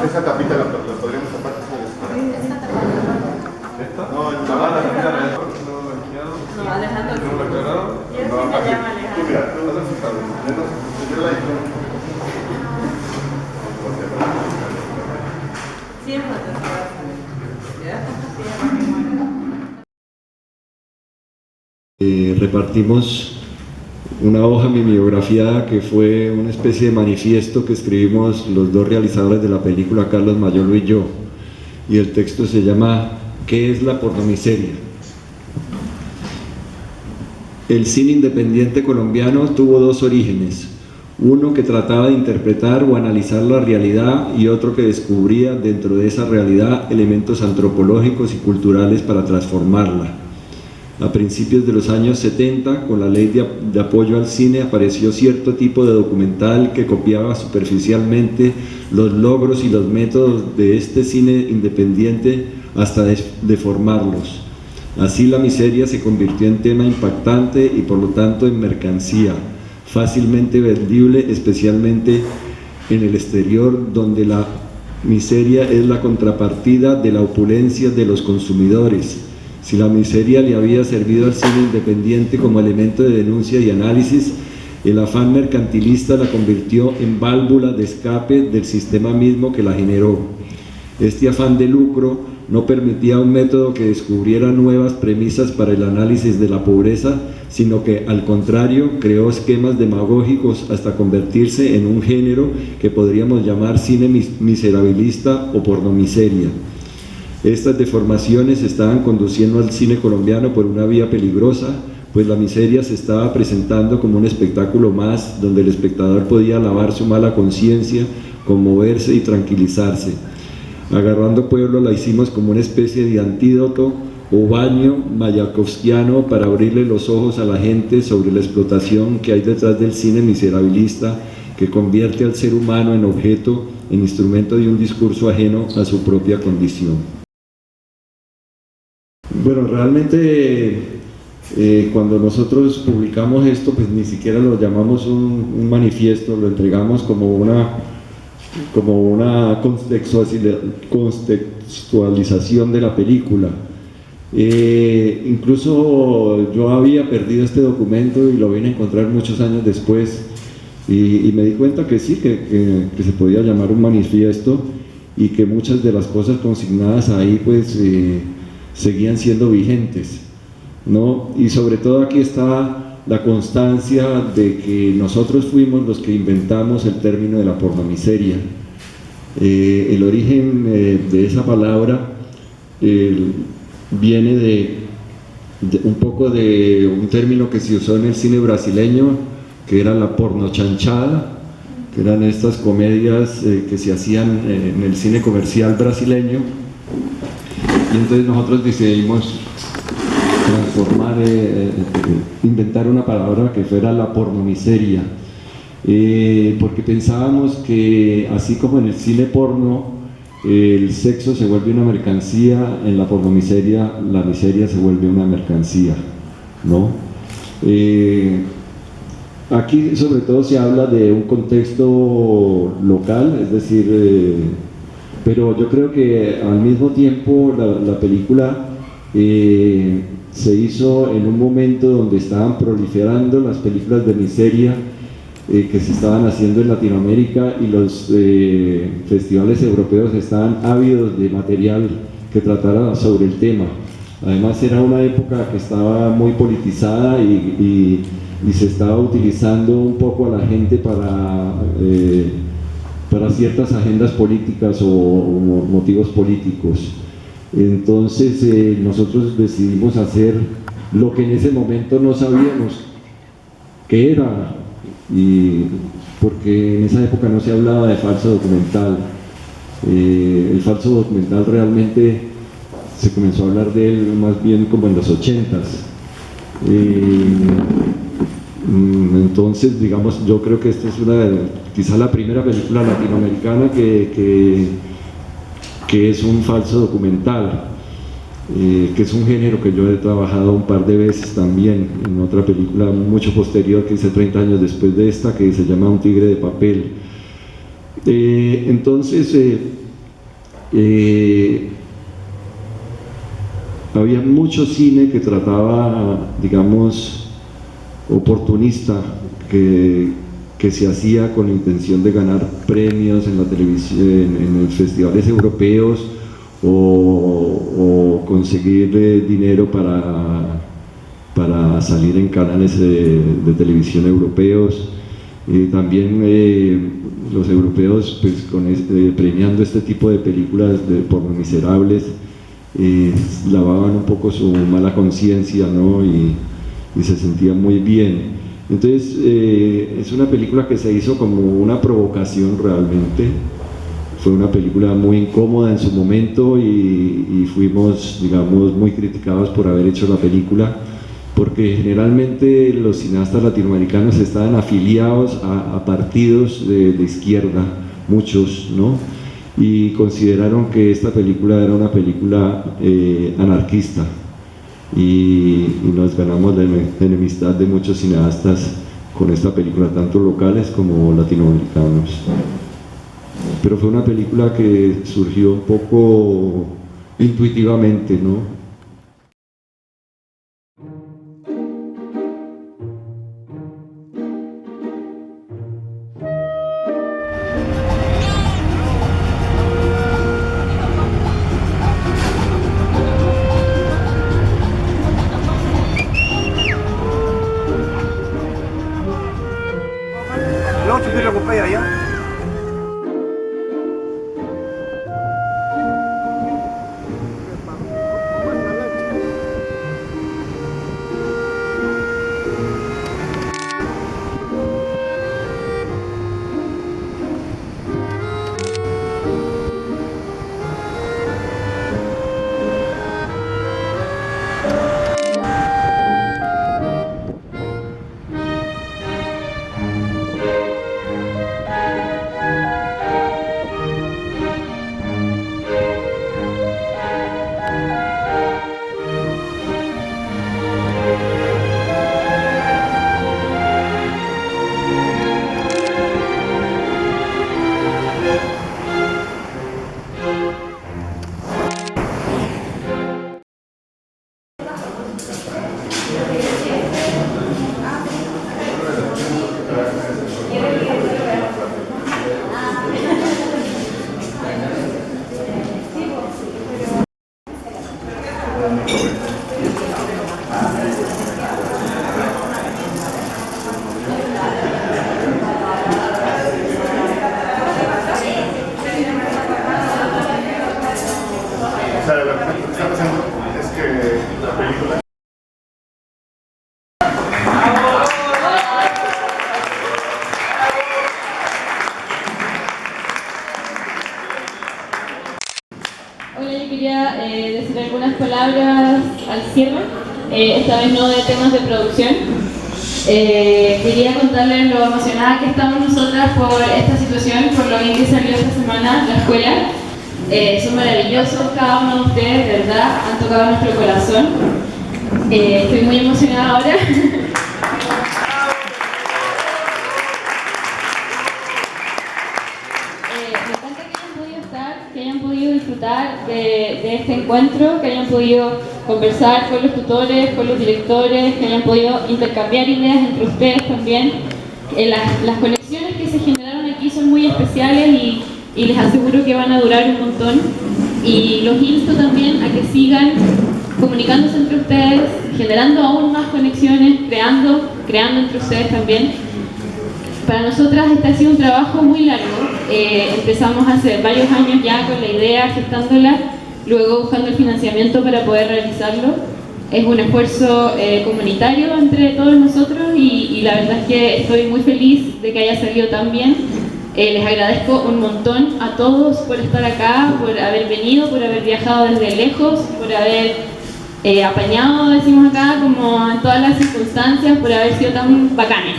Esa tapita la podríamos tapar. ¿Esta? No, la tapita la dejó. No, Alejandro. ¿No lo aclarado? No, se llama Alejandro. tú mira, tú vas a fijarlo. Yo la hice. Siempre repartimos una hoja mimeografiada que fue una especie de manifiesto que escribimos los dos realizadores de la película, Carlos Mayolo y yo, y el texto se llama ¿Qué es la pornomiseria? El cine independiente colombiano tuvo dos orígenes, uno que trataba de interpretar o analizar la realidad y otro que descubría dentro de esa realidad elementos antropológicos y culturales para transformarla. A principios de los años 70, con la ley de apoyo al cine, apareció cierto tipo de documental que copiaba superficialmente los logros y los métodos de este cine independiente hasta deformarlos. Así la miseria se convirtió en tema impactante y por lo tanto en mercancía, fácilmente vendible, especialmente en el exterior, donde la miseria es la contrapartida de la opulencia de los consumidores. Si la miseria le había servido al cine independiente como elemento de denuncia y análisis, el afán mercantilista la convirtió en válvula de escape del sistema mismo que la generó. Este afán de lucro no permitía un método que descubriera nuevas premisas para el análisis de la pobreza, sino que, al contrario, creó esquemas demagógicos hasta convertirse en un género que podríamos llamar cine miserabilista o pornomiseria. Estas deformaciones estaban conduciendo al cine colombiano por una vía peligrosa, pues la miseria se estaba presentando como un espectáculo más, donde el espectador podía lavar su mala conciencia, conmoverse y tranquilizarse. Agarrando Pueblo la hicimos como una especie de antídoto o baño mayakovskiano para abrirle los ojos a la gente sobre la explotación que hay detrás del cine miserabilista, que convierte al ser humano en objeto, en instrumento de un discurso ajeno a su propia condición. Bueno, realmente cuando nosotros publicamos esto, pues ni siquiera lo llamamos un manifiesto, lo entregamos como una contextualización de la película. Incluso yo había perdido este documento y lo vine a encontrar muchos años después y me di cuenta que sí, que se podía llamar un manifiesto y que muchas de las cosas consignadas ahí pues seguían siendo vigentes, ¿no? Y sobre todo aquí está la constancia de que nosotros fuimos los que inventamos el término de la pornomiseria. El origen de esa palabra viene de un poco de un término que se usó en el cine brasileño, que era la pornochanchada, que eran estas comedias que se hacían en el cine comercial brasileño, y entonces nosotros decidimos transformar, inventar una palabra que fuera la pornomiseria, porque pensábamos que así como en el cine porno el sexo se vuelve una mercancía, en la pornomiseria la miseria se vuelve una mercancía, ¿no? Aquí sobre todo se habla de un contexto local, es decir, pero yo creo que al mismo tiempo la película se hizo en un momento donde estaban proliferando las películas de miseria que se estaban haciendo en Latinoamérica, y los festivales europeos estaban ávidos de material que tratara sobre el tema. Además era una época que estaba muy politizada y se estaba utilizando un poco a la gente para ciertas agendas políticas o motivos políticos. Entonces nosotros decidimos hacer lo que en ese momento no sabíamos qué era, y porque en esa época no se hablaba de falso documental. El falso documental realmente se comenzó a hablar de él más bien como en los 80s. Entonces, digamos, yo creo que esta es quizá la primera película latinoamericana que es un falso documental, que es un género que yo he trabajado un par de veces también en otra película mucho posterior que hice 30 años después de esta, que se llama Un tigre de papel. Entonces había mucho cine que trataba, digamos, oportunista, que se hacía con la intención de ganar premios en la televisión, en los festivales europeos, o conseguir dinero para salir en canales de televisión europeos. También los europeos, pues, premiando este tipo de películas porno miserables, lavaban un poco su mala conciencia, ¿no? y se sentían muy bien. Entonces es una película que se hizo como una provocación realmente. Fue una película muy incómoda en su momento y fuimos, digamos, muy criticados por haber hecho la película, porque generalmente los cineastas latinoamericanos estaban afiliados a partidos de izquierda, muchos, ¿no? Y consideraron que esta película era una película anarquista, y nos ganamos la enemistad de muchos cineastas con esta película, tanto locales como latinoamericanos. Pero fue una película que surgió un poco intuitivamente, ¿no? No, si te preocupes allá. Hola, yo quería decir algunas palabras al cierre, esta vez no de temas de producción. Quería contarles lo emocionadas que estamos nosotras por esta situación, por lo bien que salió esta semana la escuela. Son maravillosos cada uno de ustedes, de verdad, han tocado nuestro corazón. Estoy muy emocionada ahora. Que hayan podido disfrutar de este encuentro, que hayan podido conversar con los tutores, con los directores, que hayan podido intercambiar ideas entre ustedes también. Las conexiones que se generaron aquí son muy especiales y les aseguro que van a durar un montón. Y los insto también a que sigan comunicándose entre ustedes, generando aún más conexiones, creando entre ustedes también. Para nosotras este ha sido un trabajo muy largo. Empezamos hace varios años ya con la idea, gestándola, luego buscando el financiamiento para poder realizarlo. Es un esfuerzo comunitario entre todos nosotros y la verdad es que estoy muy feliz de que haya salido tan bien. Les agradezco un montón a todos por estar acá, por haber venido, por haber viajado desde lejos, por haber apañado, decimos acá, como en todas las circunstancias, por haber sido tan bacanes.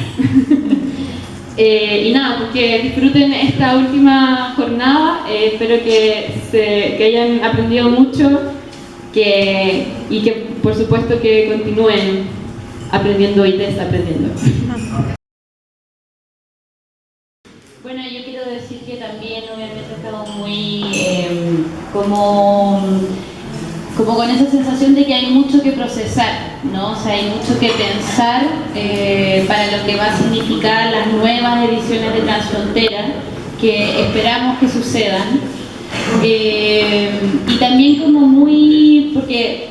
Y nada, pues que disfruten esta última jornada, espero que hayan aprendido mucho y que por supuesto que continúen aprendiendo y desaprendiendo. Bueno, yo quiero decir que también obviamente he estado muy como con esa sensación de que hay mucho que procesar, ¿no? O sea, hay mucho que pensar para lo que va a significar las nuevas ediciones de Transfrontera que esperamos que sucedan. Y también como porque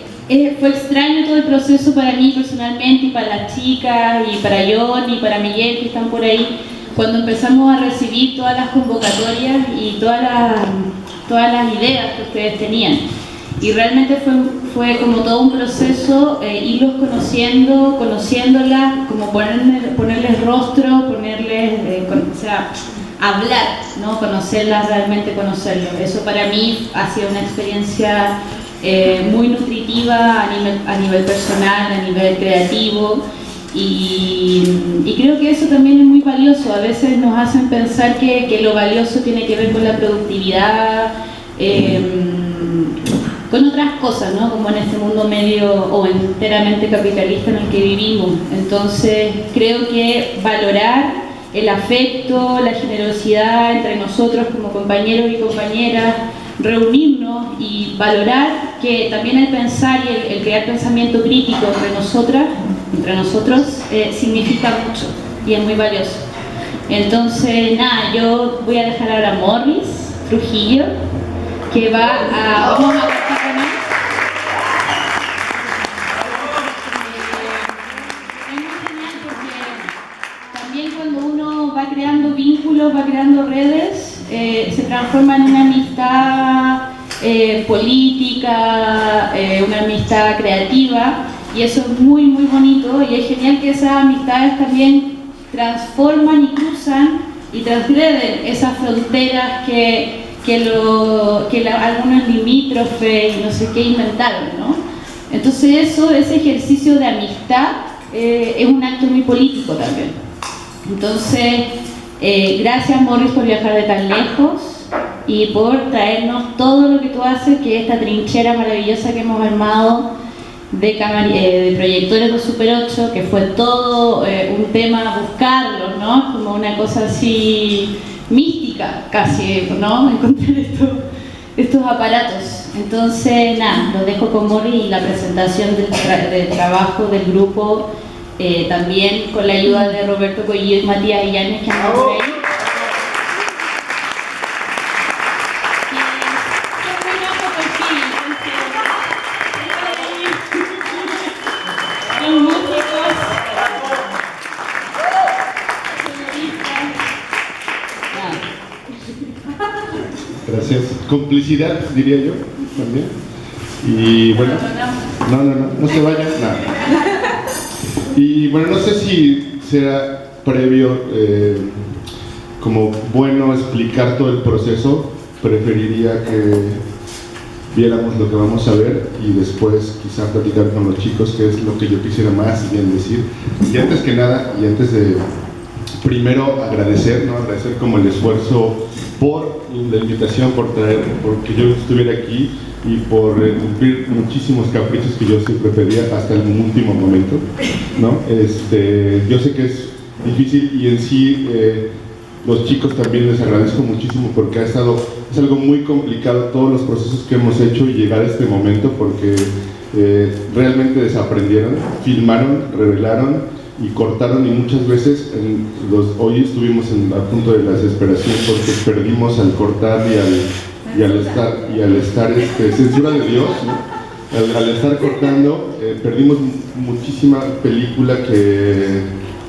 fue extraño todo el proceso para mí personalmente y para las chicas y para John y para Miguel que están por ahí, cuando empezamos a recibir todas las convocatorias y todas las ideas que ustedes tenían. Y realmente fue como todo un proceso, irlos conociéndolas, como ponerles rostro, hablar, ¿no? Conocerlas, realmente conocerlos. Eso para mí ha sido una experiencia muy nutritiva a nivel personal, a nivel creativo. Y creo que eso también es muy valioso. A veces nos hacen pensar que lo valioso tiene que ver con la productividad, con otras cosas, ¿no? Como en este mundo medio o enteramente capitalista en el que vivimos. Entonces creo que valorar el afecto, la generosidad entre nosotros como compañeros y compañeras, reunirnos y valorar que también el pensar y el crear pensamiento crítico entre nosotros significa mucho y es muy valioso. Entonces nada, yo voy a dejar ahora a Morris Trujillo, que vamos a partir con él. Es muy genial porque también cuando uno va creando vínculos, va creando redes, se transforma en una amistad política, una amistad creativa, y eso es muy muy bonito y es genial que esas amistades también transforman y cruzan y transgreden esas fronteras que algunos limítrofes y no sé qué inventaron, ¿no? Entonces ese ejercicio de amistad es un acto muy político también. Entonces, gracias Morris por viajar de tan lejos y por traernos todo lo que tú haces, que es esta trinchera maravillosa que hemos armado de proyectores de Super 8, que fue todo un tema buscarlos, ¿no? Como una cosa así mística casi, ¿no? Encontrar estos aparatos. Entonces, nada, los dejo con Morris y la presentación del trabajo del grupo, también con la ayuda de Roberto Collillo y Matías Illanes, que andan por ahí. Gracias. Complicidad, diría yo, también. Y bueno, no se vayan, nada. Y bueno, no sé si será previo como bueno explicar todo el proceso. Preferiría viéramos lo que vamos a ver y después quizá platicar con los chicos qué es lo que yo quisiera más bien decir. Y antes que nada, y antes de primero agradecer, ¿no? Agradecer como el esfuerzo por la invitación, por traer, porque yo estuviera aquí y por cumplir muchísimos caprichos que yo siempre pedía hasta el último momento, ¿no? Yo sé que es difícil y en sí los chicos también les agradezco muchísimo porque es algo muy complicado todos los procesos que hemos hecho y llegar a este momento porque realmente desaprendieron, filmaron, revelaron y cortaron y muchas veces hoy estuvimos a punto de la desesperación porque perdimos al cortar y al estar censura de Dios, ¿no? al estar cortando perdimos muchísima película que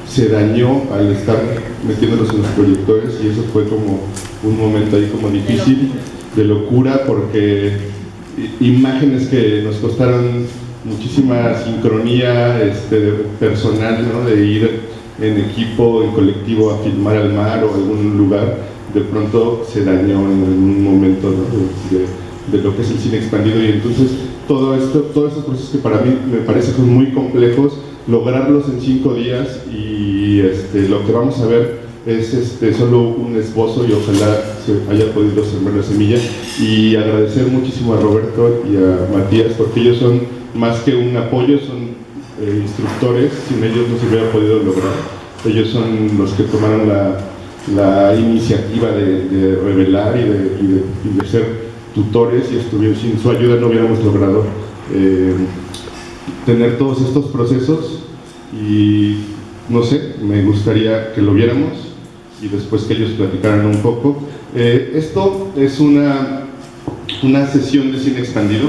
se dañó al estar metiéndolos en los proyectores y eso fue como un momento ahí como difícil, de locura, porque imágenes que nos costaron muchísima sincronía personal, ¿no? De ir en equipo, en colectivo a filmar al mar o a algún lugar, de pronto se dañó en un momento, ¿no? de lo que es el cine expandido y entonces todos estos procesos que para mí me parece son muy complejos, lograrlos en 5 días y lo que vamos a ver es solo un esbozo y ojalá se haya podido sembrar la semilla y agradecer muchísimo a Roberto y a Matías porque ellos son más que un apoyo, son instructores, sin ellos no se hubiera podido lograr, ellos son los que tomaron la iniciativa de revelar y de ser tutores y sin su ayuda no hubiéramos logrado tener todos estos procesos y no sé, me gustaría que lo viéramos y después que ellos platicaran un poco. Esto es una sesión de cine expandido.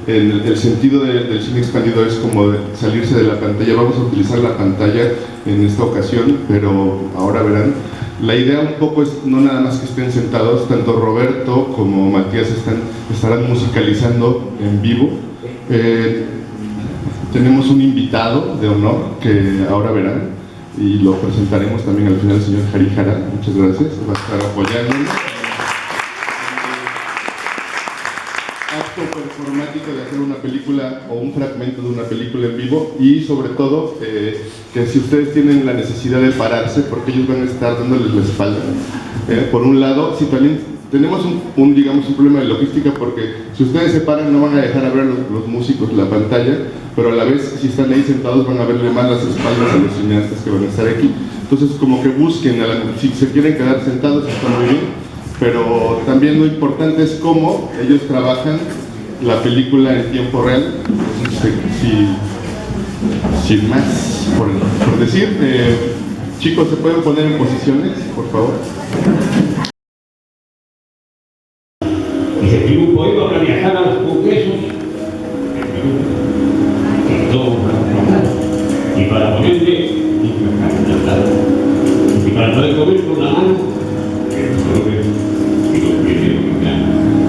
El sentido del cine expandido es como de salirse de la pantalla. Vamos a utilizar la pantalla en esta ocasión, pero ahora verán. La idea un poco es no nada más que estén sentados, tanto Roberto como Matías estarán musicalizando en vivo. Tenemos un invitado de honor que ahora verán y lo presentaremos también al final, el señor Harijara. Muchas gracias, va a estar apoyándonos. Acto performático de hacer una película o un fragmento de una película en vivo y sobre todo que si ustedes tienen la necesidad de pararse porque ellos van a estar dándoles la espalda, por un lado, si también tenemos digamos un problema de logística porque si ustedes se paran no van a dejar a ver los músicos la pantalla, pero a la vez si están ahí sentados van a verle más las espaldas a los cineastas que van a estar aquí, entonces como que busquen, si se quieren quedar sentados está muy bien, pero también lo importante es cómo ellos trabajan la película en tiempo real. Sin más por decir, chicos, ¿se pueden poner en posiciones, por favor? Y se escribió un poema para viajar a los congresos en todo y para ponerle y para poder comer con la mano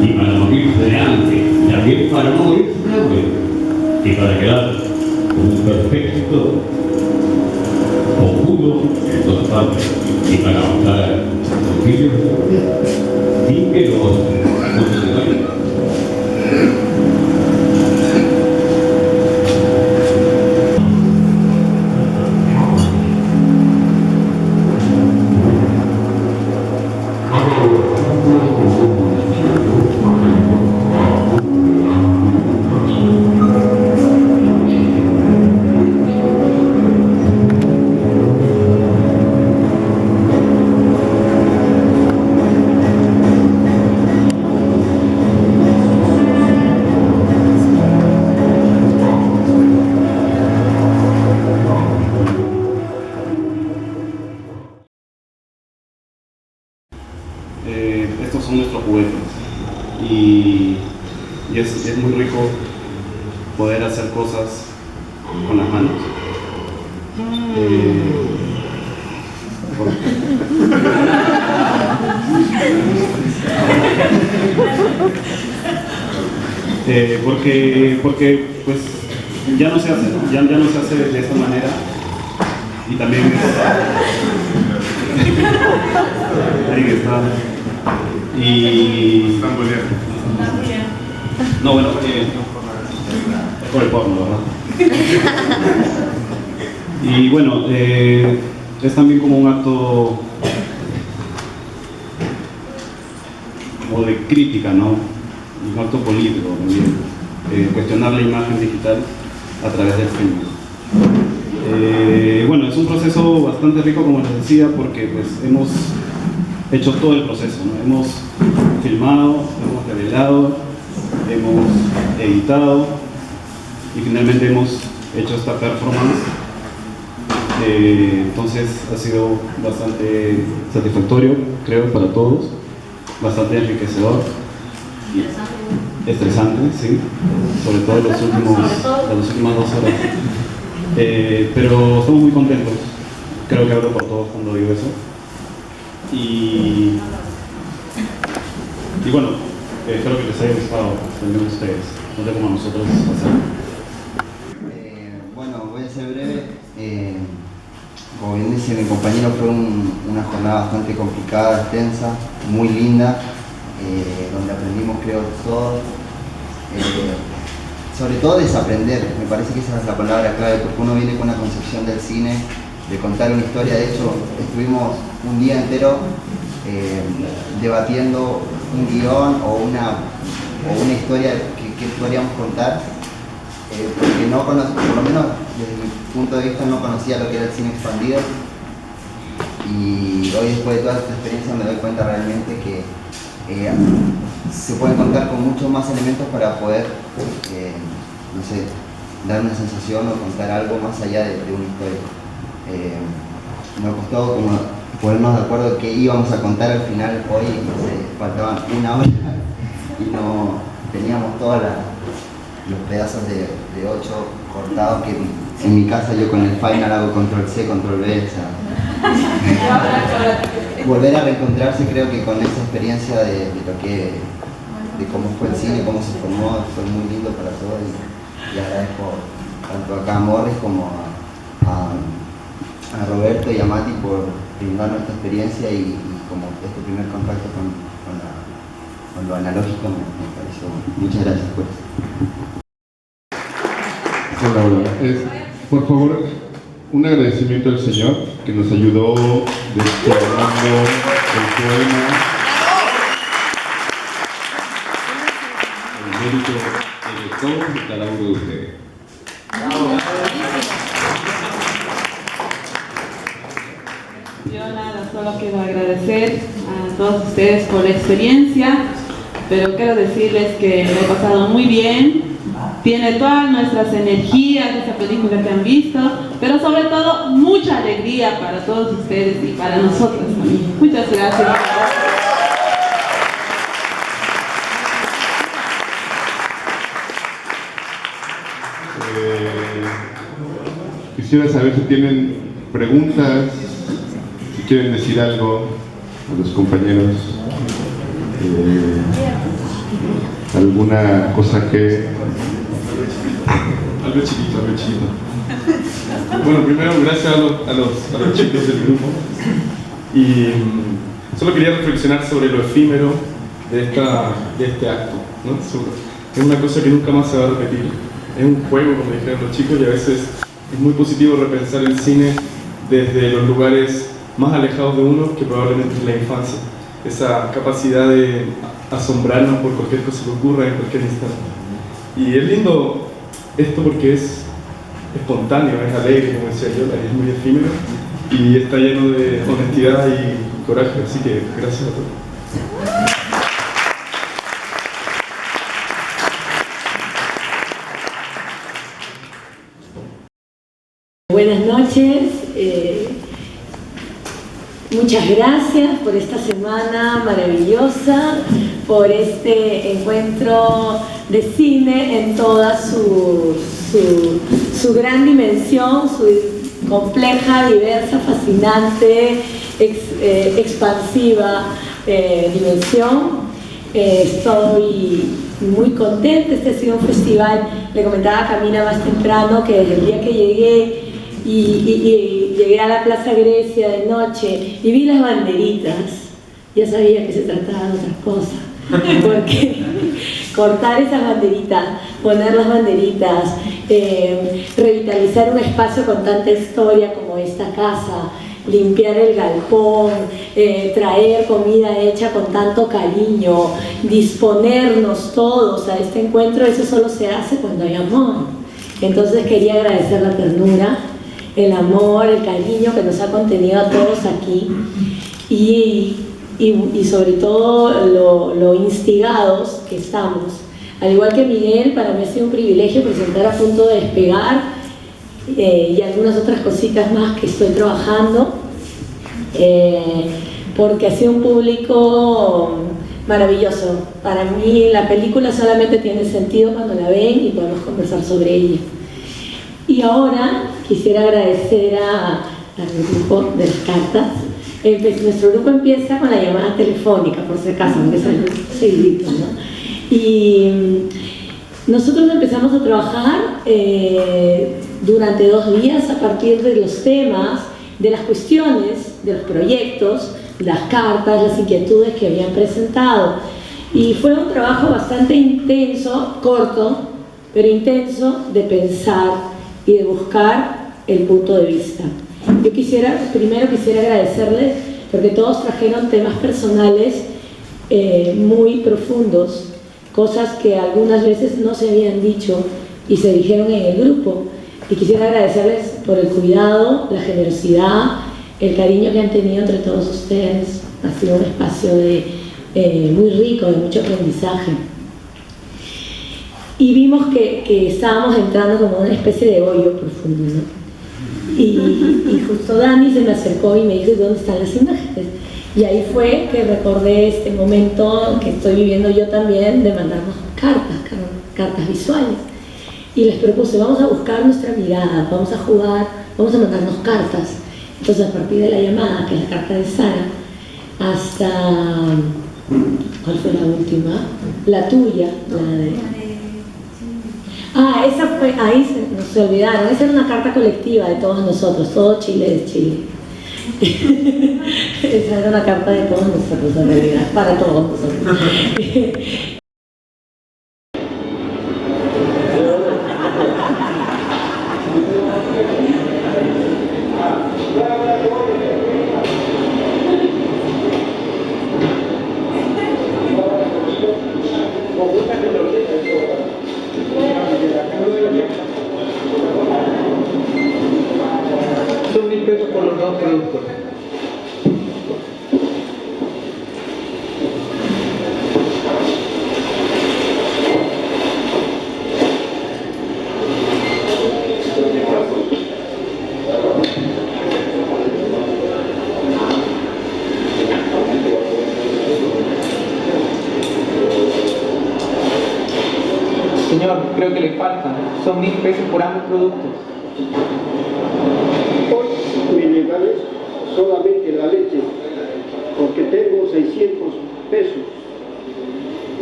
y para morirse de hambre, también para no morirse de hambre y para quedar como un perfecto conjunto en todas partes y para avanzar los hijos sin que los se vayan. Estos son nuestros juguetes y es muy rico poder hacer cosas con las manos. Porque pues ya no se hace, ¿no? Ya no se hace de esta manera y también ahí está y No, bueno, es por el porno, ¿verdad? Y bueno, es también como un acto como de crítica, ¿no? Un acto político también, cuestionar la imagen digital a través del film. Bueno, es un proceso bastante rico, como les decía, porque pues hemos hecho todo el proceso, ¿no? Hemos filmado, hemos revelado, hemos editado y finalmente hemos hecho esta performance. Entonces ha sido bastante satisfactorio, creo, para todos, bastante enriquecedor y estresante, sí, sobre todo las últimas 2 horas. Pero estamos muy contentos, creo que hablo por todos cuando digo eso. Y bueno, espero que les haya gustado también a ustedes, tanto como a nosotros hacerlo. Bueno, voy a ser breve. Como bien dice mi compañero, fue una jornada bastante complicada, extensa, muy linda, donde aprendimos, creo, todos. Sobre todo desaprender, me parece que esa es la palabra clave, porque uno viene con una concepción del cine, de contar una historia. De hecho, estuvimos un día entero debatiendo un guión o una historia que podríamos contar, porque no conocía, por lo menos desde mi punto de vista, no conocía lo que era el cine expandido, y hoy, después de toda esta experiencia, me doy cuenta realmente que se pueden contar con muchos más elementos para poder, no sé, dar una sensación o contar algo más allá de una historia. Me costó como ponernos de acuerdo qué íbamos a contar al final. Hoy, no sé, faltaban 1 hora y no teníamos todos los pedazos de 8 cortados, que en mi casa yo con el Final hago control C, control B, o sea, volver a reencontrarse, creo que con esa experiencia de cómo fue el cine, cómo se formó, fue muy lindo para todos, y agradezco tanto acá a Morris como a Roberto y a Mati por brindarnos esta experiencia y como este primer contacto con lo analógico me pareció bueno. Muchas gracias por eso. Hola, hola. Por favor, un agradecimiento al Señor que nos ayudó descuadrando el poema, el mérito de todos y cada uno de ustedes. Yo nada, solo quiero agradecer a todos ustedes por la experiencia, pero quiero decirles que lo he pasado muy bien. Tiene todas nuestras energías, esa película que han visto, pero sobre todo mucha alegría para todos ustedes y para nosotros también. Muchas gracias. Quisiera saber si tienen preguntas, si quieren decir algo a los compañeros, alguna cosa que... Algo chiquito. Bueno, primero gracias a los chicos del grupo, y solo quería reflexionar sobre lo efímero de este acto, ¿no? Es una cosa que nunca más se va a repetir, es un juego, como dijeron los chicos, y a veces es muy positivo repensar el cine desde los lugares más alejados de uno, que probablemente es la infancia, esa capacidad de asombrarnos por cualquier cosa que ocurra en cualquier instante. Y es lindo esto porque es espontáneo, es alegre, como decía yo, es muy efímero y está lleno de honestidad y coraje, así que gracias a todos. Buenas noches, muchas gracias por esta semana maravillosa, por este encuentro de cine en toda su gran dimensión, su compleja, diversa, fascinante, expansiva dimensión. Estoy muy contenta. Este ha sido un festival, le comentaba a Camila más temprano, que desde el día que llegué y llegué a la Plaza Grecia de noche y vi las banderitas, ya sabía que se trataba de otra cosa, porque cortar esas banderitas, poner las banderitas, revitalizar un espacio con tanta historia como esta casa, limpiar el galpón, traer comida hecha con tanto cariño, disponernos todos a este encuentro, eso solo se hace cuando hay amor. Entonces quería agradecer la ternura, el amor, el cariño que nos ha contenido a todos aquí y sobre todo lo instigados que estamos. Al igual que Miguel, para mí ha sido un privilegio presentar A Punto de Despegar y algunas otras cositas más que estoy trabajando, porque ha sido un público maravilloso. Para mí la película solamente tiene sentido cuando la ven y podemos conversar sobre ella. Y ahora quisiera agradecer al grupo de las cartas. Nuestro grupo empieza con la llamada telefónica, por si acaso, aunque sea seguidito, ¿no? Y nosotros empezamos a trabajar durante 2 días a partir de los temas, de las cuestiones, de los proyectos, las cartas, las inquietudes que habían presentado. Y fue un trabajo bastante intenso, corto, pero intenso, de pensar y de buscar el punto de vista. Yo primero quisiera agradecerles porque todos trajeron temas personales muy profundos, cosas que algunas veces no se habían dicho y se dijeron en el grupo. Y quisiera agradecerles por el cuidado, la generosidad, el cariño que han tenido entre todos ustedes. Ha sido un espacio muy rico, de mucho aprendizaje. Y vimos que estábamos entrando como una especie de hoyo profundo, ¿no? Y justo Dani se me acercó y me dijo, ¿dónde están las imágenes? Y ahí fue que recordé este momento que estoy viviendo yo también de mandarnos cartas visuales. Y les propuse, vamos a buscar nuestra mirada, vamos a jugar, vamos a mandarnos cartas. Entonces a partir de la llamada, que es la carta de Sara, hasta, ¿cuál fue la última? La tuya, la de... esa fue, ahí se olvidaron, esa era una carta colectiva de todos nosotros, todo Chile es Chile. Esa era una carta de todos nosotros, en realidad, para todos nosotros. Son 1.000 pesos por los 2 productos. Señor, creo que le faltan. Son 1.000 pesos por ambos productos. Hoy me llevaré solamente la leche, porque tengo 600 pesos.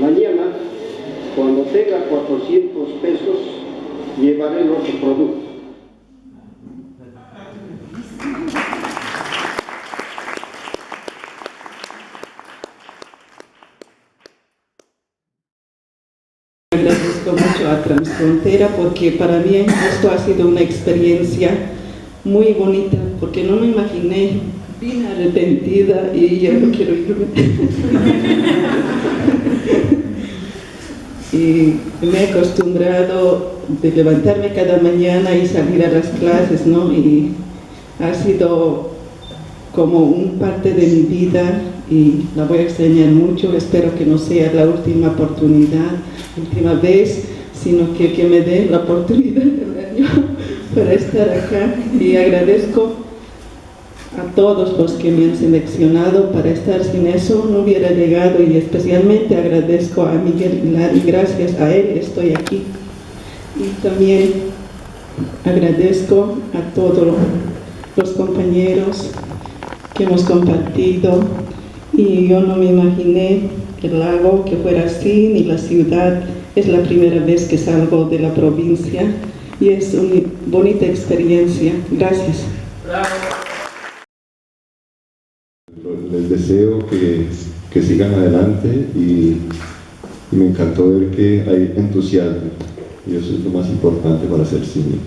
Mañana, cuando tenga 400 pesos, llevaré los otros productos. Agradezco mucho a Transfrontera porque para mí esto ha sido una experiencia muy bonita, porque no me imaginé, vine arrepentida y ya no quiero irme. Y me he acostumbrado de levantarme cada mañana y salir a las clases, ¿no? Y ha sido como un parte de mi vida y la voy a extrañar mucho. Espero que no sea la última oportunidad, última vez, sino que me den la oportunidad del año para estar acá. Y agradezco a todos los que me han seleccionado para estar. Sin eso no hubiera llegado, y especialmente agradezco a Miguel Pilar, y gracias a él estoy aquí. Y también agradezco a todos los compañeros que hemos compartido, y yo no me imaginé el lago que fuera así, ni la ciudad. Es la primera vez que salgo de la provincia y es una bonita experiencia. Gracias. Les deseo que sigan adelante y y me encantó ver que hay entusiasmo, y eso es lo más importante para hacer cine.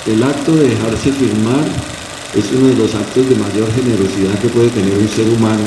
El acto de dejarse filmar es uno de los actos de mayor generosidad que puede tener un ser humano,